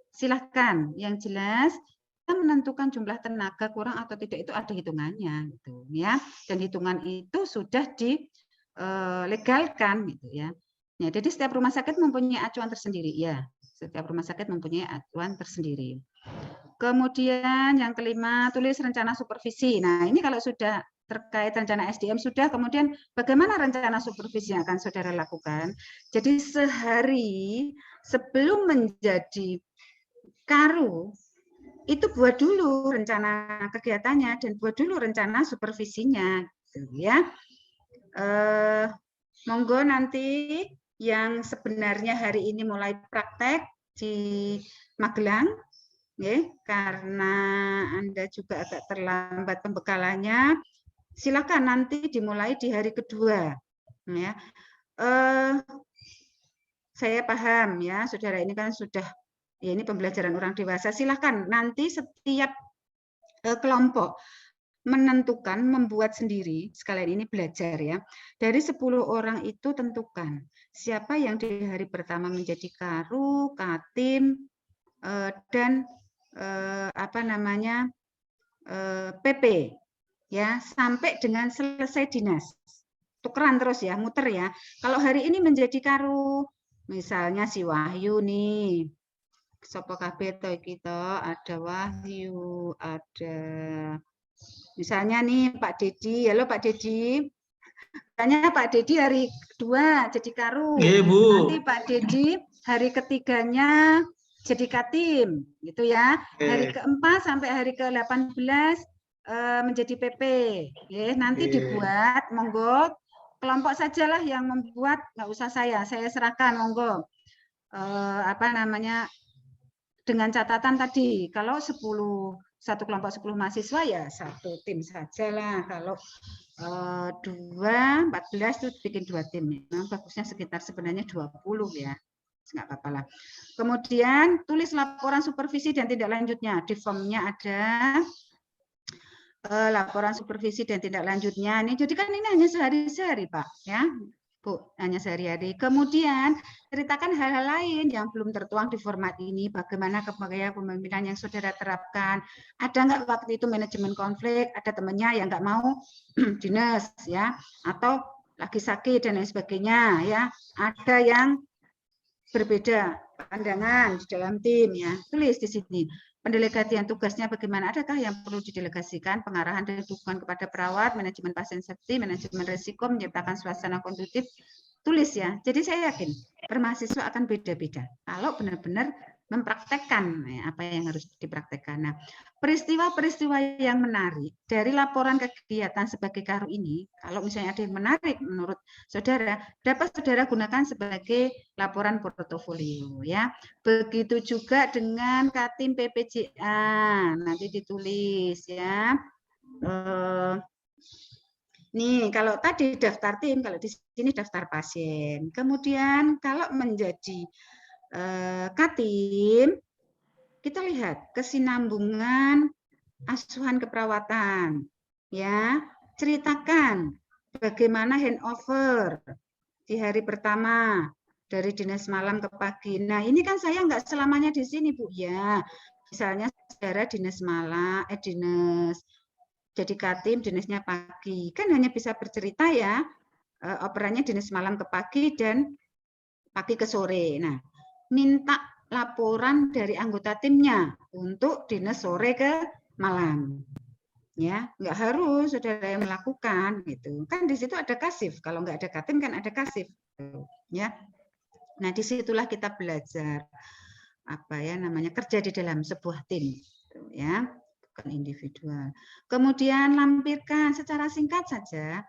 silahkan. Yang jelas kita menentukan jumlah tenaga kurang atau tidak itu ada hitungannya, gitu ya. Dan hitungan itu sudah dilegalkan, gitu ya. Ya, jadi setiap rumah sakit mempunyai acuan tersendiri, ya. Setiap rumah sakit mempunyai acuan tersendiri. Kemudian yang kelima, tulis rencana supervisi. Nah, ini kalau sudah terkait rencana SDM sudah, kemudian bagaimana rencana supervisi yang akan saudara lakukan? Jadi sehari sebelum menjadi karu, itu buat dulu rencana kegiatannya dan buat dulu rencana supervisinya, gitu ya. Monggo nanti yang sebenarnya hari ini mulai praktek di Magelang, ya, karena Anda juga agak terlambat pembekalannya, silakan nanti dimulai di hari kedua. Ya. Saya paham ya, saudara ini kan sudah, ya ini pembelajaran orang dewasa. Silakan nanti setiap kelompok menentukan, membuat sendiri, sekalian ini belajar ya. Dari 10 orang itu tentukan siapa yang di hari pertama menjadi karu, katim, dan PP ya, sampai dengan selesai dinas. Tukeran terus ya, muter ya. Kalau hari ini menjadi karu, misalnya si Wahyu nih. Sopo kabeh to kita, ada Wahyu, ada misalnya nih Pak Dedi. Halo Pak Dedi. Misalnya Pak Dedi hari kedua jadi karu. Nanti Pak Dedi hari ketiganya jadi katim, gitu ya. Hari keempat sampai hari ke-18 menjadi PP. Ya, nanti dibuat, monggo kelompok sajalah yang membuat, nggak usah saya serahkan, monggo. Dengan catatan tadi, kalau satu kelompok 10 mahasiswa ya satu tim sajalah. Kalau 2, 14 itu bikin 2 tim. Memang bagusnya sekitar sebenarnya 20 ya. Nggak apa-apa lah. Kemudian tulis laporan supervisi dan tindak lanjutnya. Di formnya ada laporan supervisi dan tindak lanjutnya. Ini jadi kan ini hanya sehari-hari Pak, ya Bu, hanya sehari-hari. Kemudian ceritakan hal-hal lain yang belum tertuang di format ini. Bagaimana kepemimpinan yang saudara terapkan? Ada nggak waktu itu manajemen konflik? Ada temannya yang nggak mau dinas, ya, atau lagi sakit dan lain sebagainya, ya. Ada yang berbeda pandangan di dalam tim, ya. Tulis di sini. Pendelegasian tugasnya bagaimana? Adakah yang perlu didelegasikan? Pengarahan dan dukungan kepada perawat, manajemen pasien safety, manajemen risiko, menciptakan suasana kondusif. Tulis ya. Jadi saya yakin permahasiswa akan beda-beda. Kalau benar-benar mempraktekkan apa yang harus dipraktekkan. Nah, peristiwa-peristiwa yang menarik dari laporan kegiatan sebagai karu ini, kalau misalnya ada yang menarik menurut saudara, dapat saudara gunakan sebagai laporan portofolio, ya. Begitu juga dengan Katim PPJA, nanti ditulis ya. Nih, kalau tadi daftar tim, kalau di sini daftar pasien. Kemudian kalau menjadi Katim, kita lihat kesinambungan asuhan keperawatan, ya. Ceritakan bagaimana handover di hari pertama dari dinas malam ke pagi. Nah, ini kan saya nggak selamanya di sini, Bu, ya. Misalnya saudara dinas malam, dinas jadi Katim, dinasnya pagi, kan hanya bisa bercerita ya, operannya dinas malam ke pagi dan pagi ke sore. Nah, minta laporan dari anggota timnya untuk dinas sore ke malam, ya. Nggak harus saudara yang melakukan, gitu. Kan di situ ada kasif. Kalau nggak ada Katim kan ada kasif, ya. Nah, disitulah kita belajar apa ya namanya kerja di dalam sebuah tim, ya. Bukan individual. Kemudian lampirkan secara singkat saja.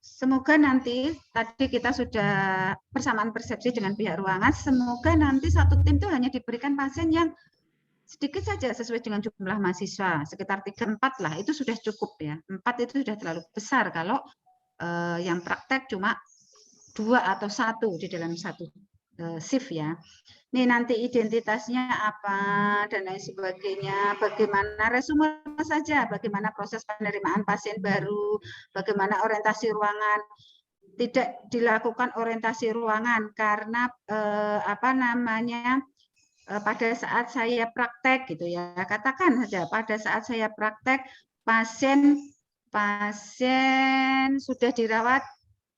Semoga nanti tadi kita sudah persamaan persepsi dengan pihak ruangan. Semoga nanti satu tim itu hanya diberikan pasien yang sedikit saja sesuai dengan jumlah mahasiswa, sekitar 3-4 lah, itu sudah cukup ya. 4 itu sudah terlalu besar kalau yang praktek cuma 2 atau 1 di dalam satu shift ya. Nih nanti identitasnya apa dan lain sebagainya, bagaimana resume saja, bagaimana proses penerimaan pasien baru, bagaimana orientasi ruangan. Tidak dilakukan orientasi ruangan karena pada saat saya praktek gitu ya, katakan saja pada saat saya praktek pasien sudah dirawat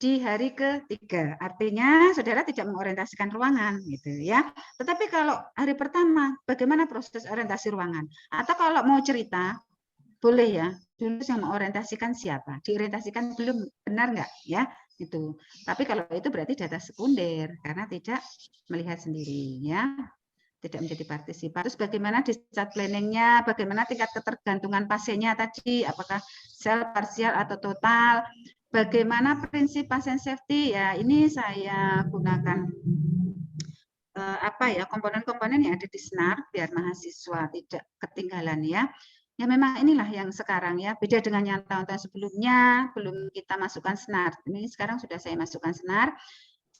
di hari ketiga, artinya saudara tidak mengorientasikan ruangan gitu ya. Tetapi kalau hari pertama, bagaimana proses orientasi ruangan? Atau kalau mau cerita, boleh ya, dulu yang mengorientasikan siapa? Diorientasikan belum, benar nggak ya? Itu. Tapi kalau itu berarti data sekunder karena tidak melihat sendiri ya. Tidak menjadi partisipan. Terus bagaimana discharge planning-nya, bagaimana tingkat ketergantungan pasiennya tadi, apakah sel parsial atau total, bagaimana prinsip pasien safety, ya ini saya gunakan komponen-komponen yang ada di SNAR biar mahasiswa tidak ketinggalan ya. Ya memang inilah yang sekarang ya, beda dengan yang tahun-tahun sebelumnya, belum kita masukkan SNAR. Ini sekarang sudah saya masukkan SNAR.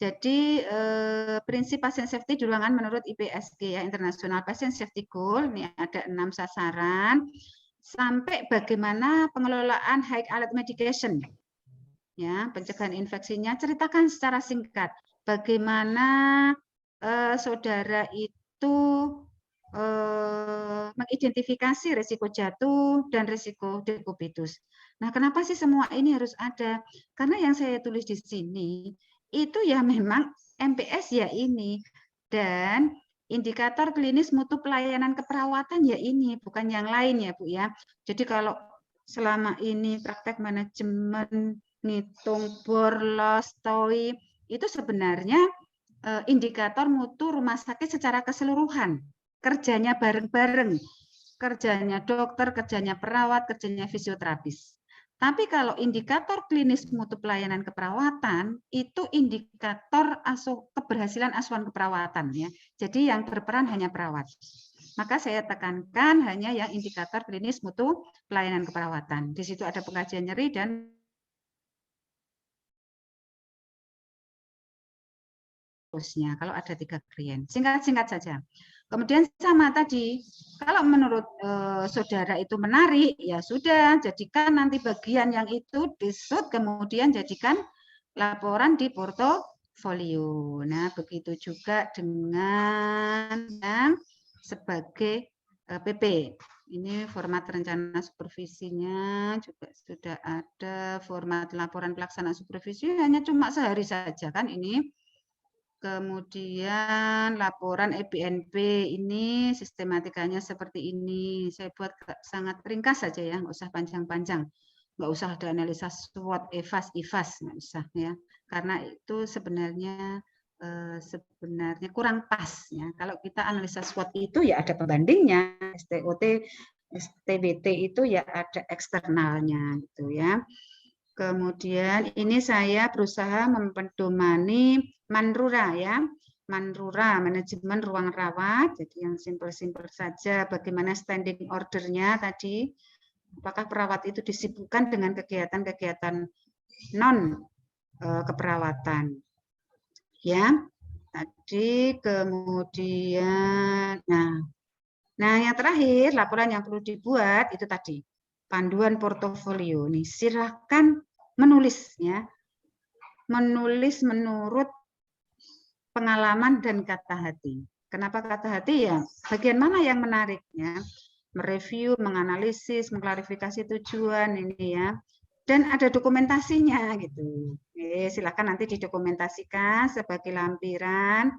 Jadi prinsip pasien safety di ruangan menurut IPSG ya, International Patient Safety Goal, ini ada 6 sasaran, sampai bagaimana pengelolaan high alert medication, ya pencegahan infeksinya, ceritakan secara singkat bagaimana saudara itu mengidentifikasi risiko jatuh dan risiko dekubitus. Nah, kenapa sih semua ini harus ada? Karena yang saya tulis di sini itu ya memang MPS ya ini, dan indikator klinis mutu pelayanan keperawatan ya ini, bukan yang lain ya Bu ya. Jadi kalau selama ini praktek manajemen, ngitung bor, loss, TOI, itu sebenarnya indikator mutu rumah sakit secara keseluruhan, kerjanya bareng-bareng, kerjanya dokter, kerjanya perawat, kerjanya fisioterapis. Tapi kalau indikator klinis mutu pelayanan keperawatan itu indikator keberhasilan asuhan keperawatan ya. Jadi yang berperan hanya perawat. Maka saya tekankan hanya yang indikator klinis mutu pelayanan keperawatan. Di situ ada pengkajian nyeri dan terusnya kalau ada 3 klien. Singkat-singkat saja. Kemudian sama tadi, kalau menurut saudara itu menarik, ya sudah, jadikan nanti bagian yang itu disut, kemudian jadikan laporan di portofolio. Nah, begitu juga dengan yang sebagai PP. Ini format rencana supervisinya juga sudah ada, format laporan pelaksanaan supervisi hanya cuma sehari saja kan ini. Kemudian laporan EBNP ini sistematikanya seperti ini. Saya buat sangat ringkas saja ya, nggak usah panjang-panjang. Nggak usah ada analisa SWOT, EVAS, IVAS, nggak usah ya. Karena itu sebenarnya kurang pas ya. Kalau kita analisa SWOT itu ya ada pembandingnya, STOT, STBT itu ya ada eksternalnya gitu ya. Kemudian ini saya berusaha mempedomani Manrura ya, Manrura manajemen ruang rawat. Jadi yang simpel-simpel saja. Bagaimana standing ordernya tadi? Apakah perawat itu disibukkan dengan kegiatan-kegiatan non keperawatan? Ya, tadi kemudian, nah yang terakhir laporan yang perlu dibuat itu tadi panduan portofolio. Nih silakan menulis ya, menulis menurut pengalaman dan kata hati. Kenapa kata hati ya? Bagian mana yang menariknya? Mereview, menganalisis, mengklarifikasi tujuan ini ya. Dan ada dokumentasinya gitu. Silakan nanti didokumentasikan sebagai lampiran.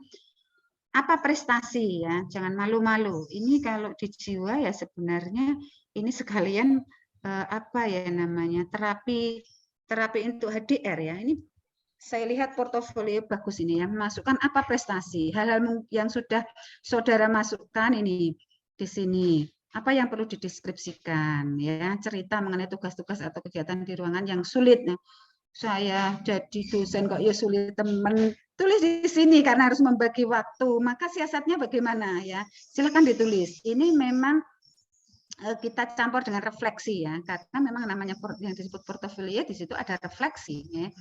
Apa prestasi ya? Jangan malu-malu. Ini kalau di jiwa ya sebenarnya ini sekalian terapi untuk HDR ya. Ini saya lihat portofolio bagus ini ya, masukkan apa prestasi, hal-hal yang sudah saudara masukkan ini di sini, apa yang perlu dideskripsikan ya, cerita mengenai tugas-tugas atau kegiatan di ruangan yang sulit ya. saya jadi dosen kok ya sulit temen. Tulis di sini karena harus membagi waktu. Maka siasatnya bagaimana ya? Silakan ditulis. Ini memang kita campur dengan refleksi ya, karena memang namanya yang disebut portofolio di situ ada refleksi ya.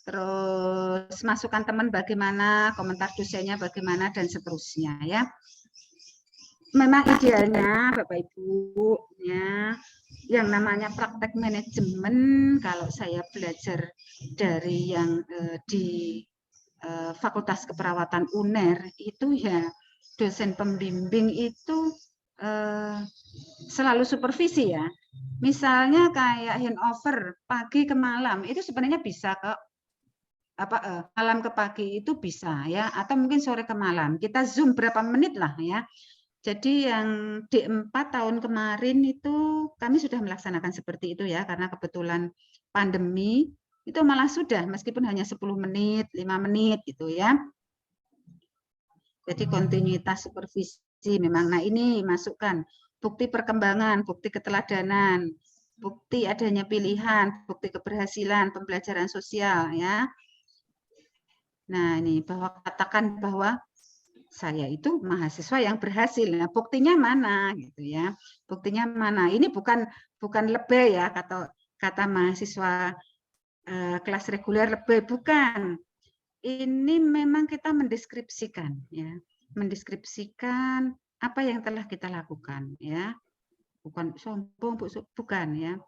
Terus masukan teman bagaimana, komentar dosennya bagaimana dan seterusnya ya. Memang idealnya Bapak Ibu ya, yang namanya praktek manajemen kalau saya belajar dari yang di Fakultas Keperawatan UNER itu ya dosen pembimbing itu selalu supervisi ya. Misalnya kayak handover pagi ke malam itu sebenarnya bisa ke malam ke pagi itu bisa ya, atau mungkin sore ke malam. Kita zoom berapa menit lah ya. Jadi yang D4 tahun kemarin itu kami sudah melaksanakan seperti itu ya, karena kebetulan pandemi itu malah sudah meskipun hanya 10 menit, 5 menit gitu ya. Jadi kontinuitas supervisi memang. Nah, ini masukkan bukti perkembangan, bukti keteladanan, bukti adanya pilihan, bukti keberhasilan, pembelajaran sosial ya. Nah, ini bahwa katakan bahwa saya itu mahasiswa yang berhasil. Nah, buktinya mana gitu ya. Buktinya mana? Ini bukan lebay ya kata mahasiswa kelas reguler lebay, bukan. Ini memang kita mendeskripsikan ya. Mendeskripsikan apa yang telah kita lakukan ya. Bukan sombong, bukan ya.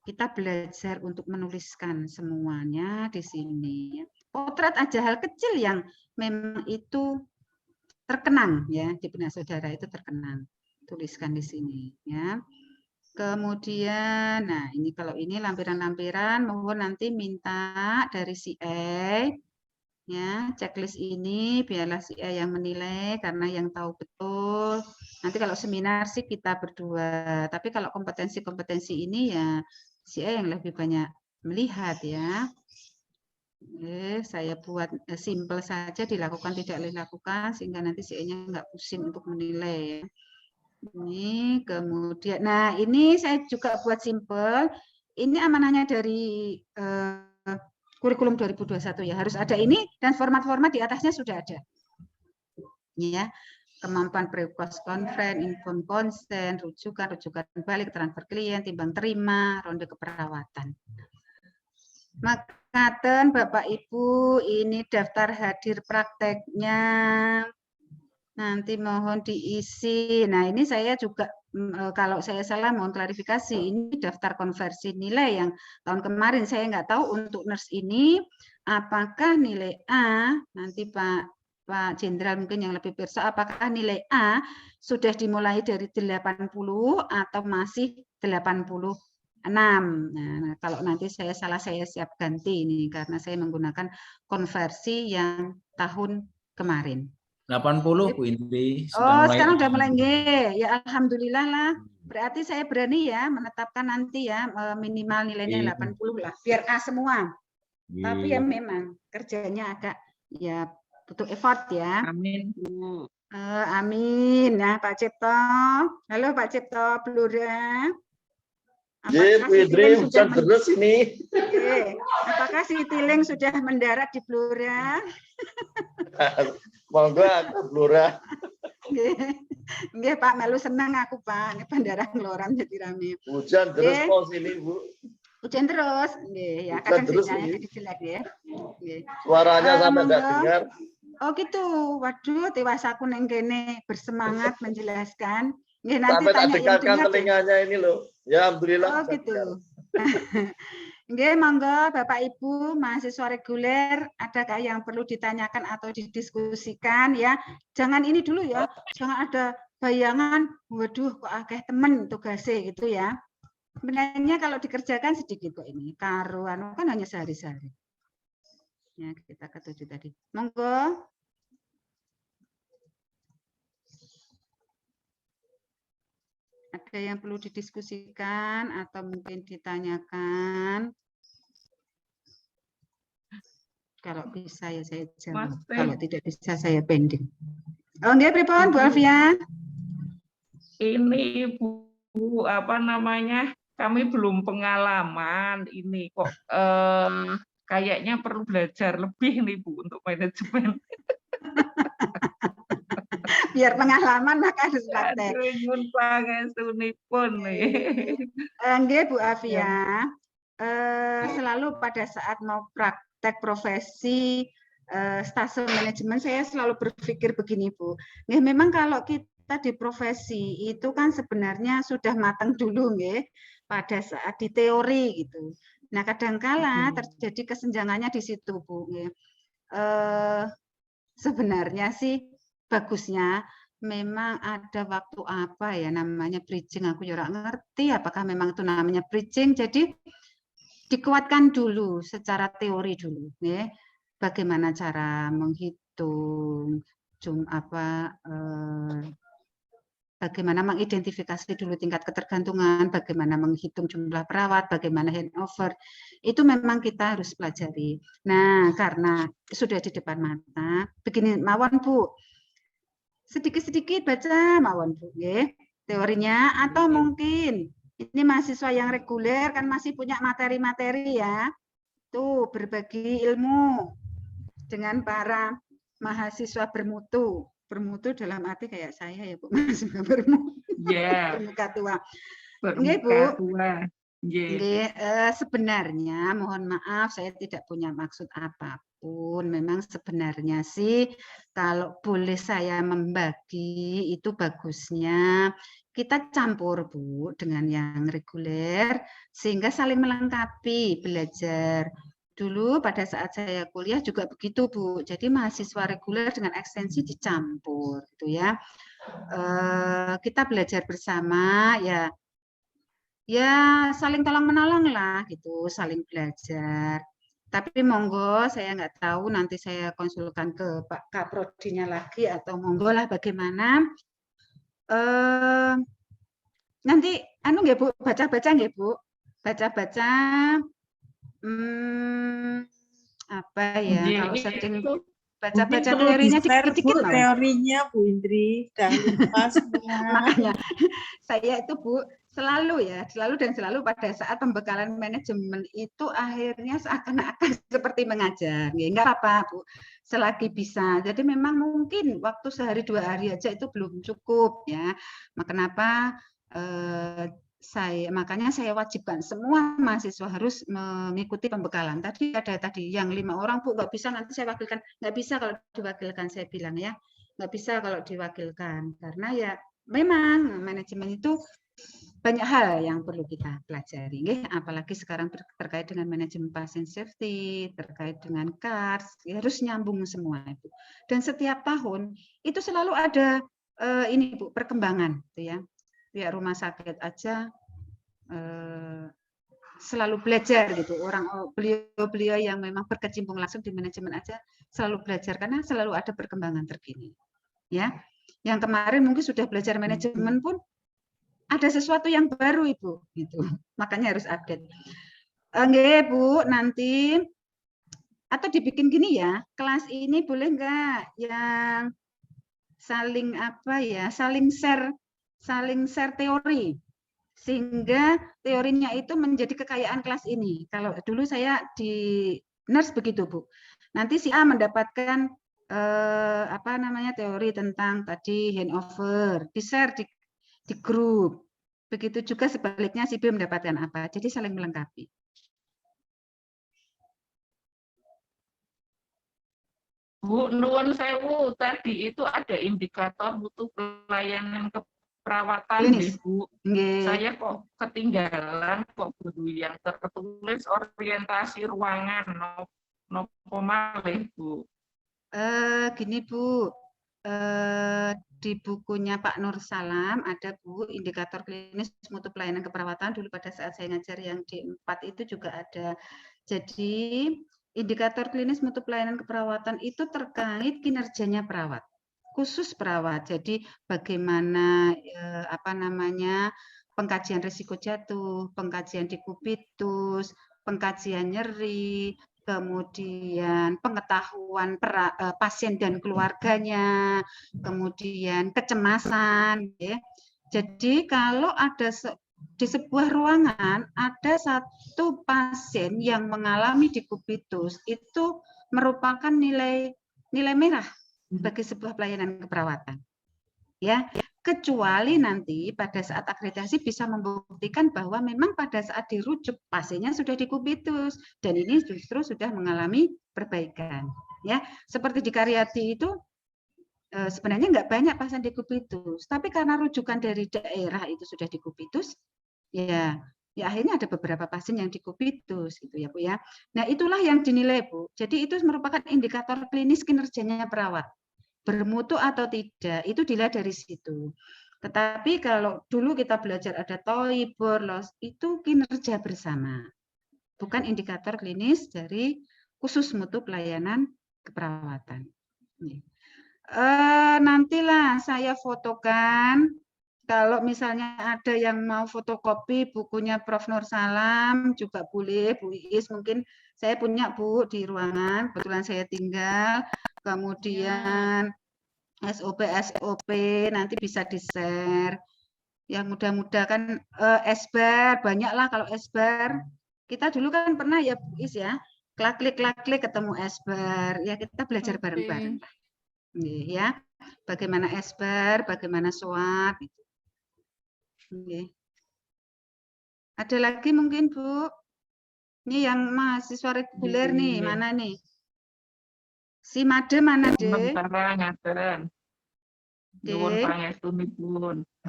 Kita belajar untuk menuliskan semuanya di sini. Potret aja hal kecil yang memang itu terkenang ya di benak saudara itu terkenang. Tuliskan di sini ya. Kemudian, nah ini kalau ini lampiran-lampiran, mohon nanti minta dari si E, ya checklist ini biarlah si E yang menilai karena yang tahu betul. Nanti kalau seminar sih kita berdua, tapi kalau kompetensi-kompetensi ini ya si E yang lebih banyak melihat ya. Saya buat simple saja, dilakukan tidak dilakukan sehingga nanti si E-nya nggak pusing untuk menilai. Ini kemudian, nah ini saya juga buat simple. Ini amanahnya dari kurikulum 2021 ya, harus ada ini dan format-format di atasnya sudah ada. Ya, kemampuan pre-request conference, inform consent, rujukan balik, transfer klien, timbang terima, ronde keperawatan. Makaten Bapak Ibu, ini daftar hadir prakteknya. Nanti mohon diisi. Nah, ini saya juga kalau saya salah mohon klarifikasi. Ini daftar konversi nilai yang tahun kemarin saya nggak tahu untuk nurse ini apakah nilai A, nanti Pak Jenderal mungkin yang lebih perso, apakah nilai A sudah dimulai dari 80 atau masih 86. Nah, kalau nanti saya salah saya siap ganti ini karena saya menggunakan konversi yang tahun kemarin. 80 Bu Indri. Sekarang udah mulai nggih. Ya alhamdulillah lah. Berarti saya berani ya menetapkan nanti ya minimal nilainya 80 lah. Biar A semua. Tapi ya memang kerjanya agak ya butuh effort ya. Amin. Amin. Nah, Pak Cipto. Halo Pak Cipto Blora. Bu Indri, hujan terus ini. Apakah si Tiling sudah mendarat di Blora? Monggo aku Blora. Nggih Pak, melu senang aku Pak. Ini bandara Ngloram jadi rame. Hujan terus kok sini Bu. Hujan terus, nggih ya. Kadang sinyalnya jadi jelek ya. Suaranya sampai enggak dengar. Oh gitu. Waduh, tewas aku neng kene bersemangat menjelaskan. Nggih nanti sampai tanya yang dengar. telinganya ini loh. Ya alhamdulillah. Oh gitu. Nggih, monggo Bapak Ibu mahasiswa reguler, adakah yang perlu ditanyakan atau didiskusikan ya? Jangan ini dulu ya, jangan ada bayangan, waduh kok akeh temen tugasnya gitu ya. Sebenarnya kalau dikerjakan sedikit kok ini, karuan kan hanya sehari-sehari. Ya, kita ketujuh tadi. Monggo. Ada yang perlu didiskusikan atau mungkin ditanyakan? Kalau bisa ya saya jawab. Kalau tidak bisa saya pending. Oh nggih pripun Bu Alfia? Ini Bu apa namanya? kami belum pengalaman ini kok. Kayaknya perlu belajar lebih nih Bu untuk manajemen. Biar pengalaman maka harus praktek. Aduh, nyuwun pangesunipun nih. Nggih Bu Afia, selalu pada saat mau praktek profesi stasiun manajemen saya selalu berpikir begini Bu. Nggih, memang kalau kita di profesi itu kan sebenarnya sudah matang dulu nggih pada saat di teori gitu. Nah, kadangkala terjadi kesenjangannya di situ Bu nggih. Sebenarnya sih bagusnya memang ada waktu apa ya namanya bridging, aku juga ngerti apakah memang itu namanya bridging, jadi dikuatkan dulu secara teori dulu ya, bagaimana cara menghitung bagaimana mengidentifikasi dulu tingkat ketergantungan, bagaimana menghitung jumlah perawat, bagaimana handover, itu memang kita harus pelajari. Nah, karena sudah di depan mata, begini mawon Bu, sedikit-sedikit baca mawon Bu, ya, teorinya, atau mungkin ini mahasiswa yang reguler kan masih punya materi-materi ya, tuh berbagi ilmu dengan para mahasiswa bermutu. Bermutu dalam arti kayak saya ya Bu, mahasiswa bermutu. Ya. Bermuka tua. Nggih Bu. Nggih, sebenarnya mohon maaf saya tidak punya maksud apapun. Memang sebenarnya sih kalau boleh saya membagi itu bagusnya kita campur Bu dengan yang reguler sehingga saling melengkapi belajar. Dulu pada saat saya kuliah juga begitu Bu. Jadi mahasiswa reguler dengan ekstensi dicampur gitu ya. Kita belajar bersama ya. Ya saling tolong menolong lah gitu, saling belajar. Tapi monggo saya nggak tahu nanti saya konsulkan ke Pak Kaprodinya lagi atau monggo lah bagaimana. Nanti anu nggih Bu, baca-baca nggih Bu, baca-baca apa ya kalau saking baca-baca teorinya dikit-dikit Bu, teorinya Bu Indri udah lupa semua. Makanya saya itu Bu selalu pada saat pembekalan manajemen itu akhirnya seakan-akan seperti mengajar. Nggak apa-apa Bu, selagi bisa. Jadi memang mungkin waktu sehari 2 hari aja itu belum cukup ya. Kenapa makanya saya wajibkan semua mahasiswa harus mengikuti pembekalan. Tadi yang 5 orang Bu, nggak bisa nanti saya wakilkan. Nggak bisa kalau diwakilkan, saya bilang ya. Nggak bisa kalau diwakilkan. Karena ya memang manajemen itu banyak hal yang perlu kita pelajari. Apalagi sekarang terkait dengan manajemen pasien safety, terkait dengan CARS, ya harus nyambung semua itu. Dan setiap tahun itu selalu ada ini Bu, perkembangan. Gitu ya. Pihak rumah sakit aja selalu belajar gitu, beliau yang memang berkecimpung langsung di manajemen aja selalu belajar karena selalu ada perkembangan terkini ya. Yang kemarin mungkin sudah belajar manajemen pun ada sesuatu yang baru Ibu gitu, makanya harus update. Nggih Bu, nanti atau dibikin gini ya, kelas ini boleh nggak yang saling share teori, sehingga teorinya itu menjadi kekayaan kelas ini. Kalau dulu saya di nurse begitu Bu, nanti si A mendapatkan teori tentang tadi handover, di-share di grup. Begitu juga sebaliknya si B mendapatkan apa, jadi saling melengkapi. Bu, nuwun sewu, tadi itu ada indikator mutu pelayanan keperawatan nih Bu. Saya kok ketinggalan kok Bu yang tertulis orientasi ruangan nopo malih Bu. Gini Bu, di bukunya Pak Nur Salam ada Bu indikator klinis mutu pelayanan keperawatan, dulu pada saat saya ngajar yang D4 itu juga ada. Jadi indikator klinis mutu pelayanan keperawatan itu terkait kinerjanya perawat, khusus perawat. Jadi bagaimana pengkajian risiko jatuh, pengkajian dekubitus, pengkajian nyeri, kemudian pengetahuan pasien dan keluarganya, kemudian kecemasan. Ya. Jadi kalau ada di sebuah ruangan ada satu pasien yang mengalami dekubitus, itu merupakan nilai merah bagi sebuah pelayanan keperawatan. Ya, kecuali nanti pada saat akreditasi bisa membuktikan bahwa memang pada saat dirujuk pasiennya sudah dekubitus dan ini justru sudah mengalami perbaikan. Ya, seperti di Karyadi itu sebenarnya nggak banyak pasien dekubitus, tapi karena rujukan dari daerah itu sudah dekubitus, ya akhirnya ada beberapa pasien yang dekubitus gitu ya Bu ya. Nah itulah yang dinilai Bu. Jadi itu merupakan indikator klinis kinerjanya perawat. Bermutu atau tidak, itu dilihat dari situ. Tetapi kalau dulu kita belajar ada TOI, BORLOS, itu kinerja bersama. Bukan indikator klinis dari khusus mutu pelayanan keperawatan. Nantilah saya fotokan, kalau misalnya ada yang mau fotokopi bukunya Prof. Nur Salam, juga boleh, Bu Iis, mungkin saya punya Bu di ruangan, kebetulan saya tinggal. Kemudian SOP nanti bisa di-share. Yang mudah-mudah kan esbar, banyaklah kalau esbar. Kita dulu kan pernah ya Bu Is ya, klik ketemu esbar. Ya kita belajar bareng-bareng. Ya, bagaimana esbar, bagaimana SWOT. Ada lagi mungkin Bu? Ini yang mahasiswa reguler nih, mana nih? Si Made mana, Dek?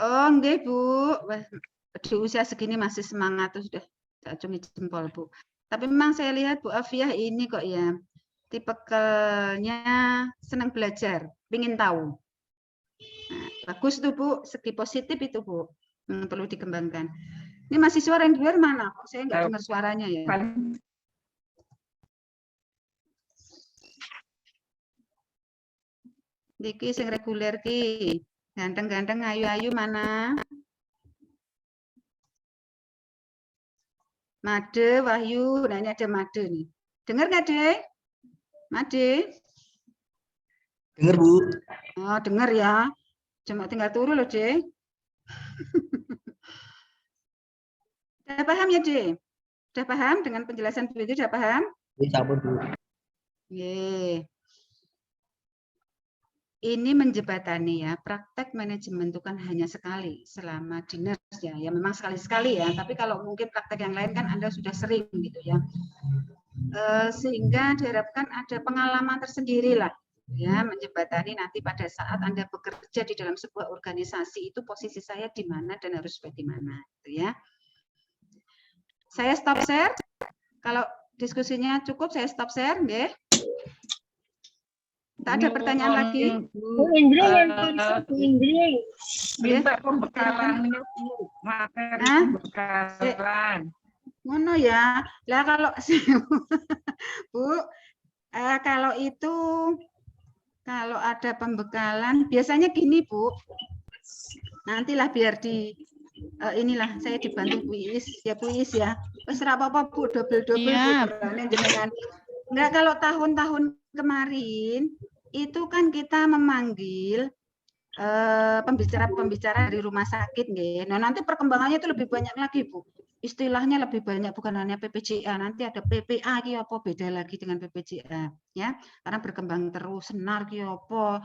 Oh, nggih, Bu. Wah, di usia segini masih semangat tuh sudah acungi jempol, Bu. Tapi memang saya lihat Bu Afiah ini kok ya, tipikalnya senang belajar, ingin tahu. Nah, bagus tuh Bu, segi positif itu Bu, perlu dikembangkan. Ini mahasiswa reguler mana? Kok saya nggak dengar suaranya ya? Niki sing reguler ki. Ganteng-ganteng ayu-ayu mana? Made, Wahyu. Nah, ini ada Made nih. Dengar nggak, Dek? Made? Dengar, Bu. Oh, dengar ya. Cuma tinggal turu loh, Dek. Sudah paham ya, Dek? Sudah paham dengan penjelasan Bu itu? Sudah paham? Bisa, Bu. Ye. Ini menjebatani ya, praktek manajemen itu kan hanya sekali selama dinas ya, ya memang sekali-sekali ya, tapi kalau mungkin praktek yang lain kan Anda sudah sering gitu ya, sehingga diharapkan ada pengalaman tersendiri lah ya, menjebatani nanti pada saat Anda bekerja di dalam sebuah organisasi itu posisi saya di mana dan harus seperti mana gitu ya. Saya stop share, kalau diskusinya cukup saya stop share nggih. Tak ada pertanyaan lagi? Bu Indri, minta pembekalannya Bu, materi pembekalan. Ngono ya. Lah kalau Bu, kalau itu kalau ada pembekalan biasanya gini Bu. Nantilah biar di inilah saya dibantu Bu Iis ya Bu Iis ya. Wes ora apa-apa Bu, double-double jenengan. Enggak, kalau tahun-tahun kemarin itu kan kita memanggil pembicara-pembicara dari rumah sakit nggih. Nah, nanti perkembangannya itu lebih banyak lagi, Bu. Istilahnya lebih banyak, bukan hanya PPJA, nanti ada PPA ki apa beda lagi dengan PPJA ya. Karena berkembang terus, senar ki apa,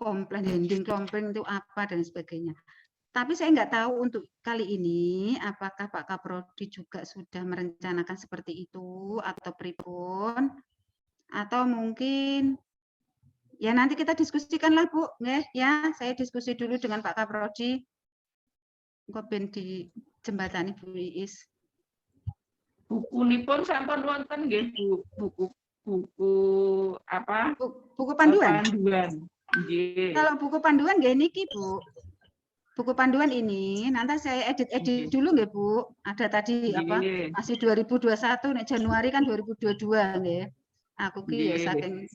komplain handling komplain itu apa dan sebagainya. Tapi saya nggak tahu untuk kali ini apakah Pak Kaprodi juga sudah merencanakan seperti itu atau pripun, atau mungkin ya nanti kita diskusikanlah Bu, ya saya diskusi dulu dengan Pak Kaprodi. Kok ben di jembatani Bu Iis. Bukunipun sampun wonten nggih Bu, buku apa? Buku panduan. Nggih. Kalau buku panduan nggih niki Bu. Buku panduan ini nanti saya edit dulu nggih Bu. Ada tadi apa? Masih 2021 nek Januari kan 2022 nggih. Aku ki ya saking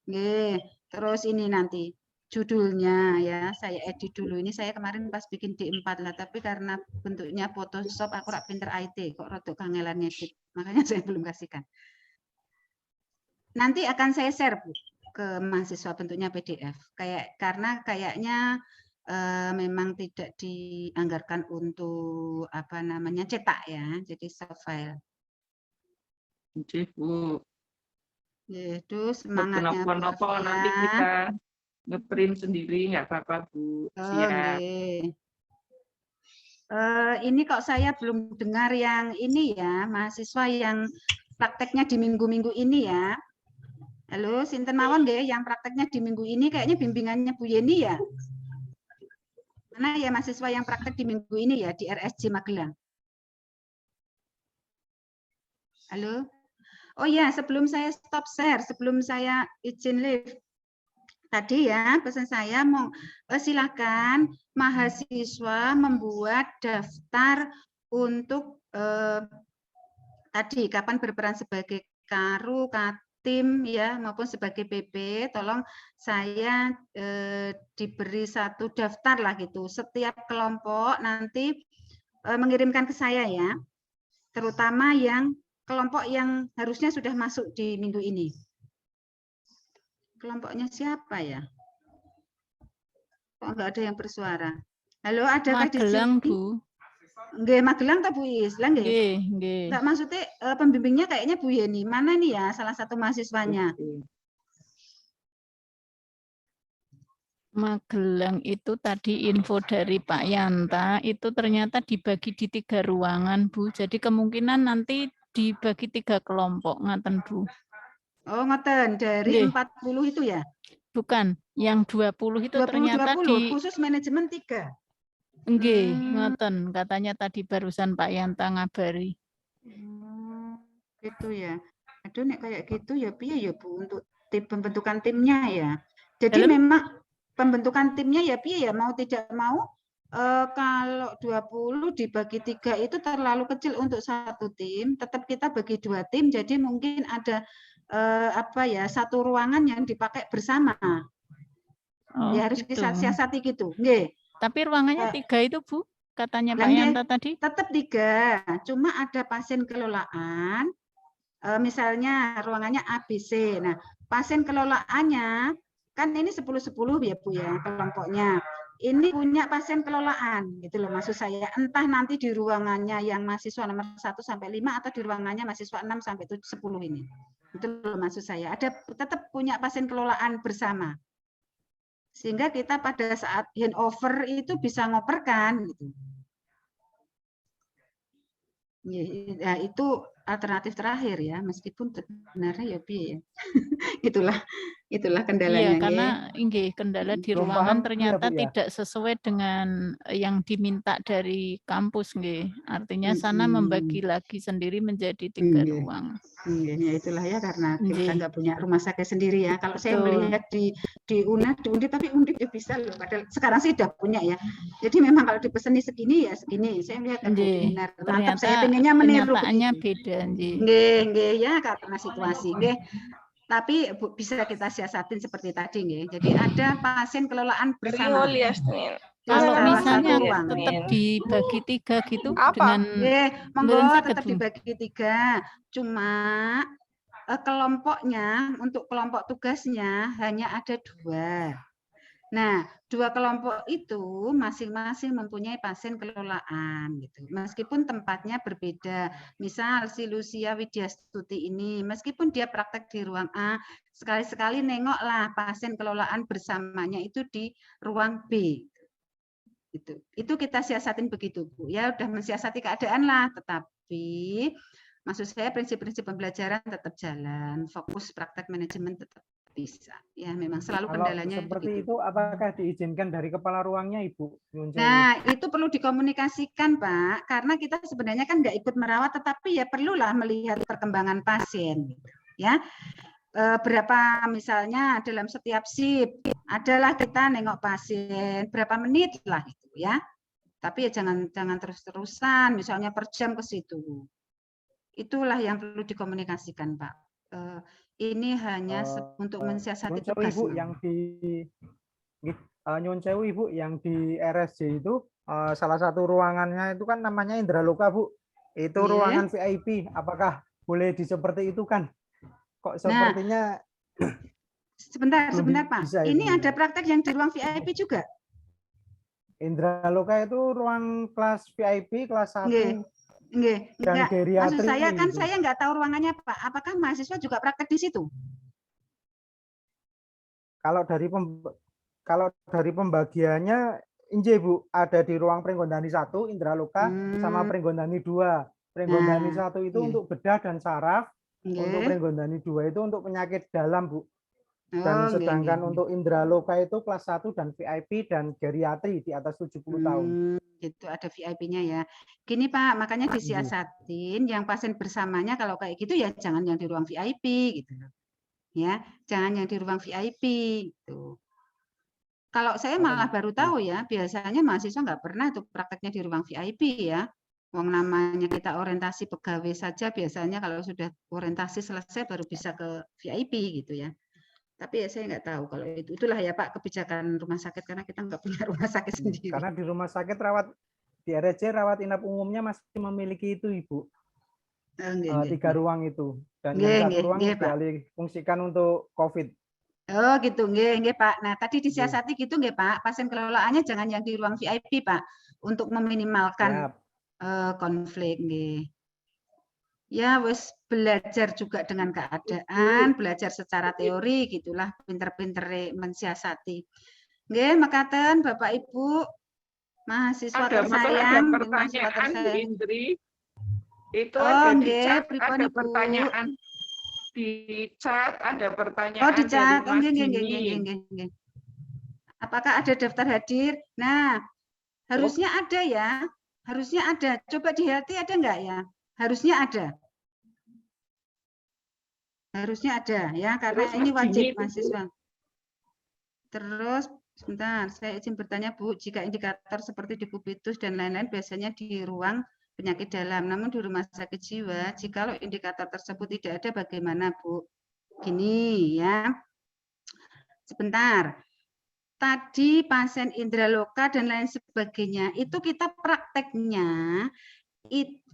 nggih. Terus ini nanti judulnya ya saya edit dulu. Ini saya kemarin pas bikin D4 lah, tapi karena bentuknya Photoshop aku rak pinter IT kok rada kangelan ngedit. Makanya saya belum kasihkan. Nanti akan saya share Bu ke mahasiswa bentuknya PDF. Karena kayaknya memang tidak dianggarkan untuk apa namanya cetak ya, jadi soft file. Oke, Bu. Itu semangatnya Bu Nopo-nopo nanti Afia. kita ngeprint sendiri, nggak apa-apa, Bu. Oh, Siap. nggih. Ini kok saya belum dengar yang ini ya, mahasiswa yang prakteknya di minggu-minggu ini ya. Halo, sinten mawon nggih yang prakteknya di minggu ini kayaknya bimbingannya Bu Yeni ya. Mana ya mahasiswa yang praktek di minggu ini ya di RSJ Magelang. Halo. Oh ya, sebelum saya stop share, sebelum saya izin live. Tadi ya, pesan saya mau silakan mahasiswa membuat daftar untuk tadi kapan berperan sebagai Karu, Katim ya maupun sebagai PP. Tolong saya diberi satu daftar lah gitu. Setiap kelompok nanti mengirimkan ke saya ya. Terutama yang kelompok yang harusnya sudah masuk di minggu ini. Kelompoknya siapa ya? Kok enggak ada yang bersuara? Halo, adakah di sini? Magelang, Bu. Nggih, Magelang atau Bu Is? Lah nggih. Nggih. Enggak maksudnya pembimbingnya kayaknya Bu Yeni. Mana nih ya salah satu mahasiswanya? Magelang itu tadi info dari Pak Yanta, itu ternyata dibagi di 3 ruangan, Bu. Jadi kemungkinan nanti dibagi 3 kelompok, ngaten, Bu. Oh, ngoten, dari 40 itu ya? Bukan, yang 20 itu 20, ternyata 20, khusus manajemen 3. Nggih, ngoten, katanya tadi barusan Pak Yanta ngabari. Gitu ya. Aduh, nek kayak gitu ya piye ya Bu untuk tim pembentukan timnya ya. Jadi memang pembentukan timnya ya piye ya, mau tidak mau kalau 20 dibagi 3 itu terlalu kecil untuk satu tim, tetap kita bagi 2 tim, jadi mungkin ada apa ya, satu ruangan yang dipakai bersama. Oh, Ya harus gitu. disiasati gitu. Nggih. Tapi ruangannya 3 itu, Bu, katanya Pak Nggih, Yanta tadi. tetap 3, cuma ada pasien kelolaan, misalnya ruangannya ABC. Nah, pasien kelolaannya kan ini 10-10 ya Bu ya kelompoknya. Ini punya pasien kelolaan gitu loh maksud saya. Entah nanti di ruangannya yang mahasiswa nomor 1 sampai 5 atau di ruangannya mahasiswa 6 sampai 10 ini. Itu loh maksud saya. Ada tetap punya pasien kelolaan bersama. Sehingga kita pada saat handover itu bisa ngoperkan gitu. Ya, itu alternatif terakhir ya, meskipun sebenarnya ya piye ya. itulah kendalanya. Iya, karena nggih kendala di ruangan ternyata ya, Bu, ya? tidak sesuai dengan yang diminta dari kampus nggih. Artinya sana membagi lagi sendiri menjadi 3 ruang. Ya itulah ya karena kita nggak punya rumah sakit sendiri ya. Kalau saya melihat di UNED, di Undip, tapi Undip ya bisa loh. Padahal sekarang sih sudah punya ya. Jadi memang kalau dipeseni segini ya segini. Saya melihat benar. Mantap, saya pengennya meniru. Kenyataannya beda nggih. Nggih ya karena situasi nggih. Tapi bisa kita siasatin seperti tadi nggih. Jadi ada pasien kelolaan bersama. Kalau misalnya tetap dibagi 3 gitu dengan monggo tetap dibagi 3. Cuma kelompoknya untuk kelompok tugasnya hanya ada 2. Nah, 2 kelompok itu masing-masing mempunyai pasien kelolaan gitu. Meskipun tempatnya berbeda. Misal si Lucia Widyastuti ini meskipun dia praktek di ruang A, sekali-sekali nengoklah pasien kelolaan bersamanya itu di ruang B. Itu kita siasatin begitu, Bu. Ya udah mensiasati keadaan lah, tetapi maksud saya prinsip-prinsip pembelajaran tetap jalan, fokus praktek manajemen tetap bisa. Ya, memang selalu kendalanya seperti itu. Apakah diizinkan dari kepala ruangnya, Ibu? Nah, itu perlu dikomunikasikan, Pak, karena kita sebenarnya kan nggak ikut merawat, tetapi ya perlulah melihat perkembangan pasien, ya. Berapa misalnya dalam setiap shift adalah kita nengok pasien berapa menit lah itu, ya. Tapi ya jangan terus-terusan, misalnya per jam ke situ. Itulah yang perlu dikomunikasikan, Pak. Ini hanya untuk mensiasati tugas. Ibu yang di Nyun Sewu, Ibu yang di RSJ itu salah satu ruangannya itu kan namanya Indraloka, Bu. Itu ruangan VIP. Apakah boleh seperti itu kan? Kok sepertinya sebentar Pak. Bisa, ini ada praktek yang di ruang VIP juga. Indraloka itu ruang kelas VIP kelas 1 Nggih, dan enggak. Maksud geriatri saya kan itu. saya nggak tahu ruangannya Pak. Apakah mahasiswa juga praktek di situ? Kalau dari pembagiannya inje Bu, ada di ruang Pringgondani 1 Indraloka sama Pringgondani 2. Pringgondani 1 itu untuk bedah dan saraf, untuk Pringgondani 2 itu untuk penyakit dalam, Bu. Dan sedangkan untuk Indraloka itu kelas 1 dan VIP dan geriatri di atas 70 tahun. Gitu, ada VIP-nya ya. Gini Pak, makanya disiasatin yang pasien bersamanya kalau kayak gitu ya jangan yang di ruang VIP gitu. Ya, jangan yang di ruang VIP gitu. Kalau saya malah baru tahu ya, biasanya mahasiswa nggak pernah tuh prakteknya di ruang VIP ya. Wong namanya kita orientasi pegawai saja biasanya kalau sudah orientasi selesai baru bisa ke VIP gitu ya. Tapi ya saya nggak tahu kalau itu. Itulah ya Pak kebijakan rumah sakit karena kita nggak punya rumah sakit sendiri. Karena di rumah sakit di RSC rawat inap umumnya masih memiliki itu Ibu. 3 ruang itu. Dan yang 1 ruang dialih fungsikan untuk COVID. Oh gitu, nggih Pak. Nah tadi disiasati gitu nggih Pak. Pasien kelolaannya jangan yang di ruang VIP Pak, untuk meminimalkan konflik nggih. Ya wis belajar juga dengan keadaan, belajar secara teori gitulah, pinter-pinter mensiasati. Nggih, makaten Bapak Ibu mahasiswa tersayang, mahasiswa tersayang. Indri, itu ada di chat, ada pertanyaan di chat, ada pertanyaan di chat. dari Mas Nggih. Apakah ada daftar hadir? Nah, harusnya ada ya. Harusnya ada. Coba dihati ada enggak ya? Harusnya ada. Harusnya ada ya, karena ini wajib mahasiswa. Terus sebentar, saya izin bertanya Bu, jika indikator seperti dekubitus dan lain-lain biasanya di ruang penyakit dalam, namun di rumah sakit jiwa, jikalau indikator tersebut tidak ada bagaimana Bu? Gini ya. Sebentar. Tadi pasien Indraloka dan lain sebagainya, itu kita prakteknya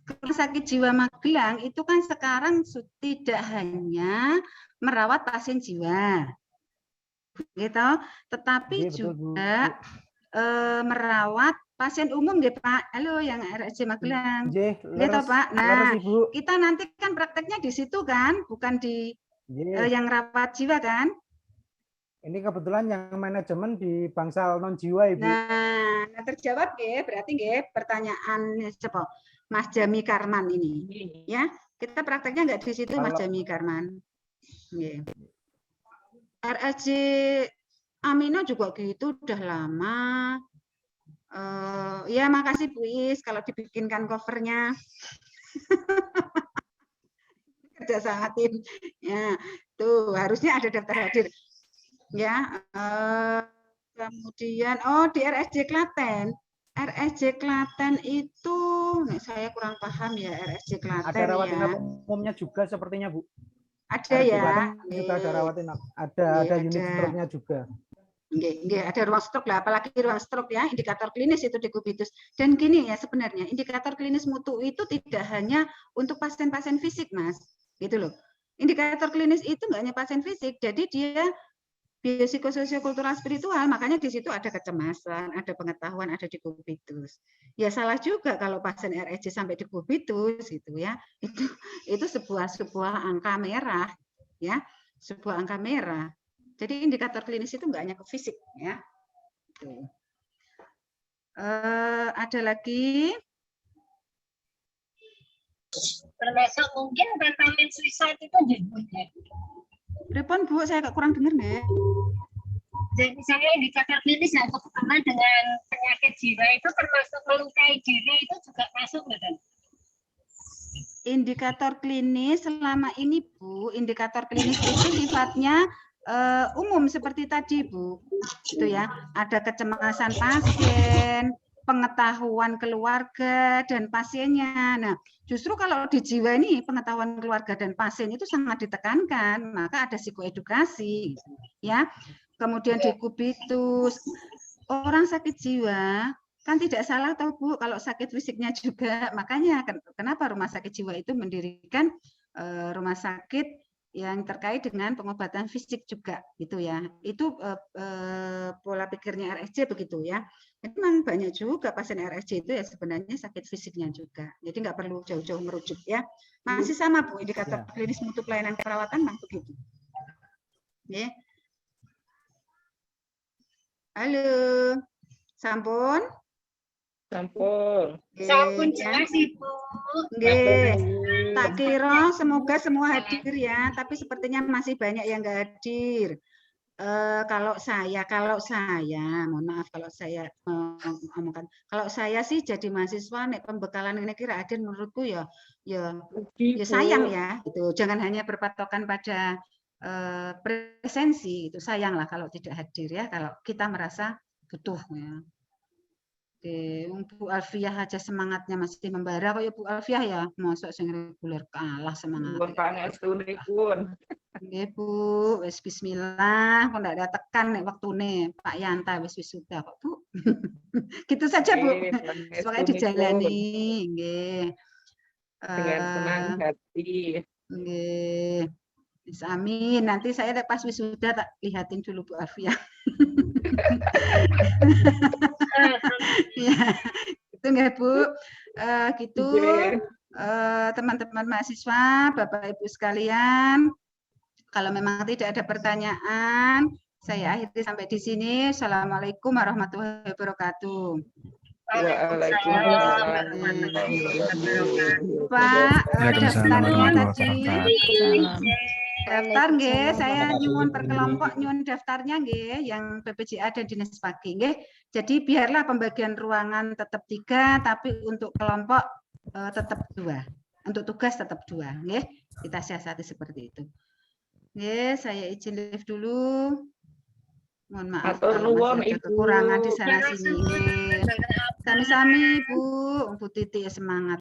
rumah sakit jiwa Magelang itu kan sekarang tidak hanya merawat pasien jiwa, gitu, tetapi juga merawat pasien umum, gitu Pak. Halo, yang RSC Magelang, gitu Pak. Nah, kita nanti kan prakteknya di situ kan, bukan di yang rawat jiwa kan? Ini kebetulan yang manajemen di bangsal non jiwa Ibu. Nah terjawab nggih, berarti nggih pertanyaan siapa? Mas Jami Karman ini, ya kita prakteknya nggak di situ Mas Jami Karman. RSC Amino juga gitu, udah lama. Ya makasih Bu Is kalau dibikinkan covernya. Kerja sama tim. Ya, tuh harusnya ada daftar hadir. Ya, kemudian di RSC Klaten. RSC Klaten itu, saya kurang paham ya RSC Klaten. Ada rawat inap umumnya juga sepertinya Bu. Ada RSC ya. Klaten juga ada rawat inap. Ada unit stroke-nya juga. Nggih, ada ruang stroke lah, apalagi ruang stroke ya, indikator klinis itu dekubitus. Dan gini ya sebenarnya, indikator klinis mutu itu tidak hanya untuk pasien-pasien fisik, Mas. Gitu loh. Indikator klinis itu nggak hanya pasien fisik, jadi dia biopsikososiokultural spiritual, makanya di situ ada kecemasan, ada pengetahuan, ada dekubitus. Ya salah juga kalau pasien RSC sampai dekubitus gitu ya. Itu sebuah angka merah ya, sebuah angka merah. Jadi indikator klinis itu enggak hanya ke fisik ya. Ada lagi? Termasuk mungkin vitamin suicide itu juga. Pripun Bu, saya kurang dengar nggak? Jadi misalnya indikator klinis yang terkena dengan penyakit jiwa itu termasuk melukai diri itu juga masuk nggak? Indikator klinis selama ini Bu, indikator klinis itu sifatnya umum seperti tadi Bu, itu ya. Ada kecemasan pasien, pengetahuan keluarga dan pasiennya. Nah, justru kalau di jiwa ini pengetahuan keluarga dan pasien itu sangat ditekankan, maka ada psikoedukasi, ya. Kemudian dekubitus, orang sakit jiwa kan tidak salah tahu Bu kalau sakit fisiknya juga. Makanya kenapa rumah sakit jiwa itu mendirikan rumah sakit yang terkait dengan pengobatan fisik juga gitu ya. Itu pola pikirnya RSJ begitu ya. Memang banyak juga pasien RSJ itu ya sebenarnya sakit fisiknya juga. Jadi nggak perlu jauh-jauh merujuk ya. Masih sama Bu, indikator klinis mutu pelayanan perawatan memang begitu. Ya. Halo, sampun. Sampun jelas Ibu. Nggih. Tak kira semoga semua hadir ya, tapi sepertinya masih banyak yang nggak hadir. Kalau saya, mohon maaf kalau saya ngomongkan, kalau saya sih jadi mahasiswa, nek pembekalan ini kira hadir menurutku ya sayang ya, gitu. Jangan hanya berpatokan pada presensi, itu sayang lah kalau tidak hadir ya, kalau kita merasa butuh ya. Oke, Bu Alfiah aja semangatnya masih membara kok ya Bu Alfiah ya, mosok sing reguler kalah semangat. Nggih Bu, wis bismillah, kok ndak ada tekan nek waktune Pak Yanta wis sudah kok Bu. Gitu saja Bu. Semoga dijalani, nggih. Dengan senang hati. Nggih. Amin. Nanti saya pas wisuda tak lihatin dulu Bu Alfiah. Ya, itu nggak Bu, gitu teman-teman mahasiswa, Bapak Ibu sekalian, kalau memang tidak ada pertanyaan, saya akhiri sampai di sini. Assalamualaikum warahmatullahi wabarakatuh. Pak, daftarnya tadi. Daftar nggih, saya nyuwun perkelompok nyuwun daftarnya nggih, yang BPJA dan Dinas Pagi nggih. Jadi biarlah pembagian ruangan tetap 3, tapi untuk kelompok tetap 2. Untuk tugas tetap 2 nggih. Kita siasati seperti itu. Nggih, saya izin live dulu. Mohon maaf kalau masih ada kekurangan di sana sini. Sami-sami Bu Titi semangat.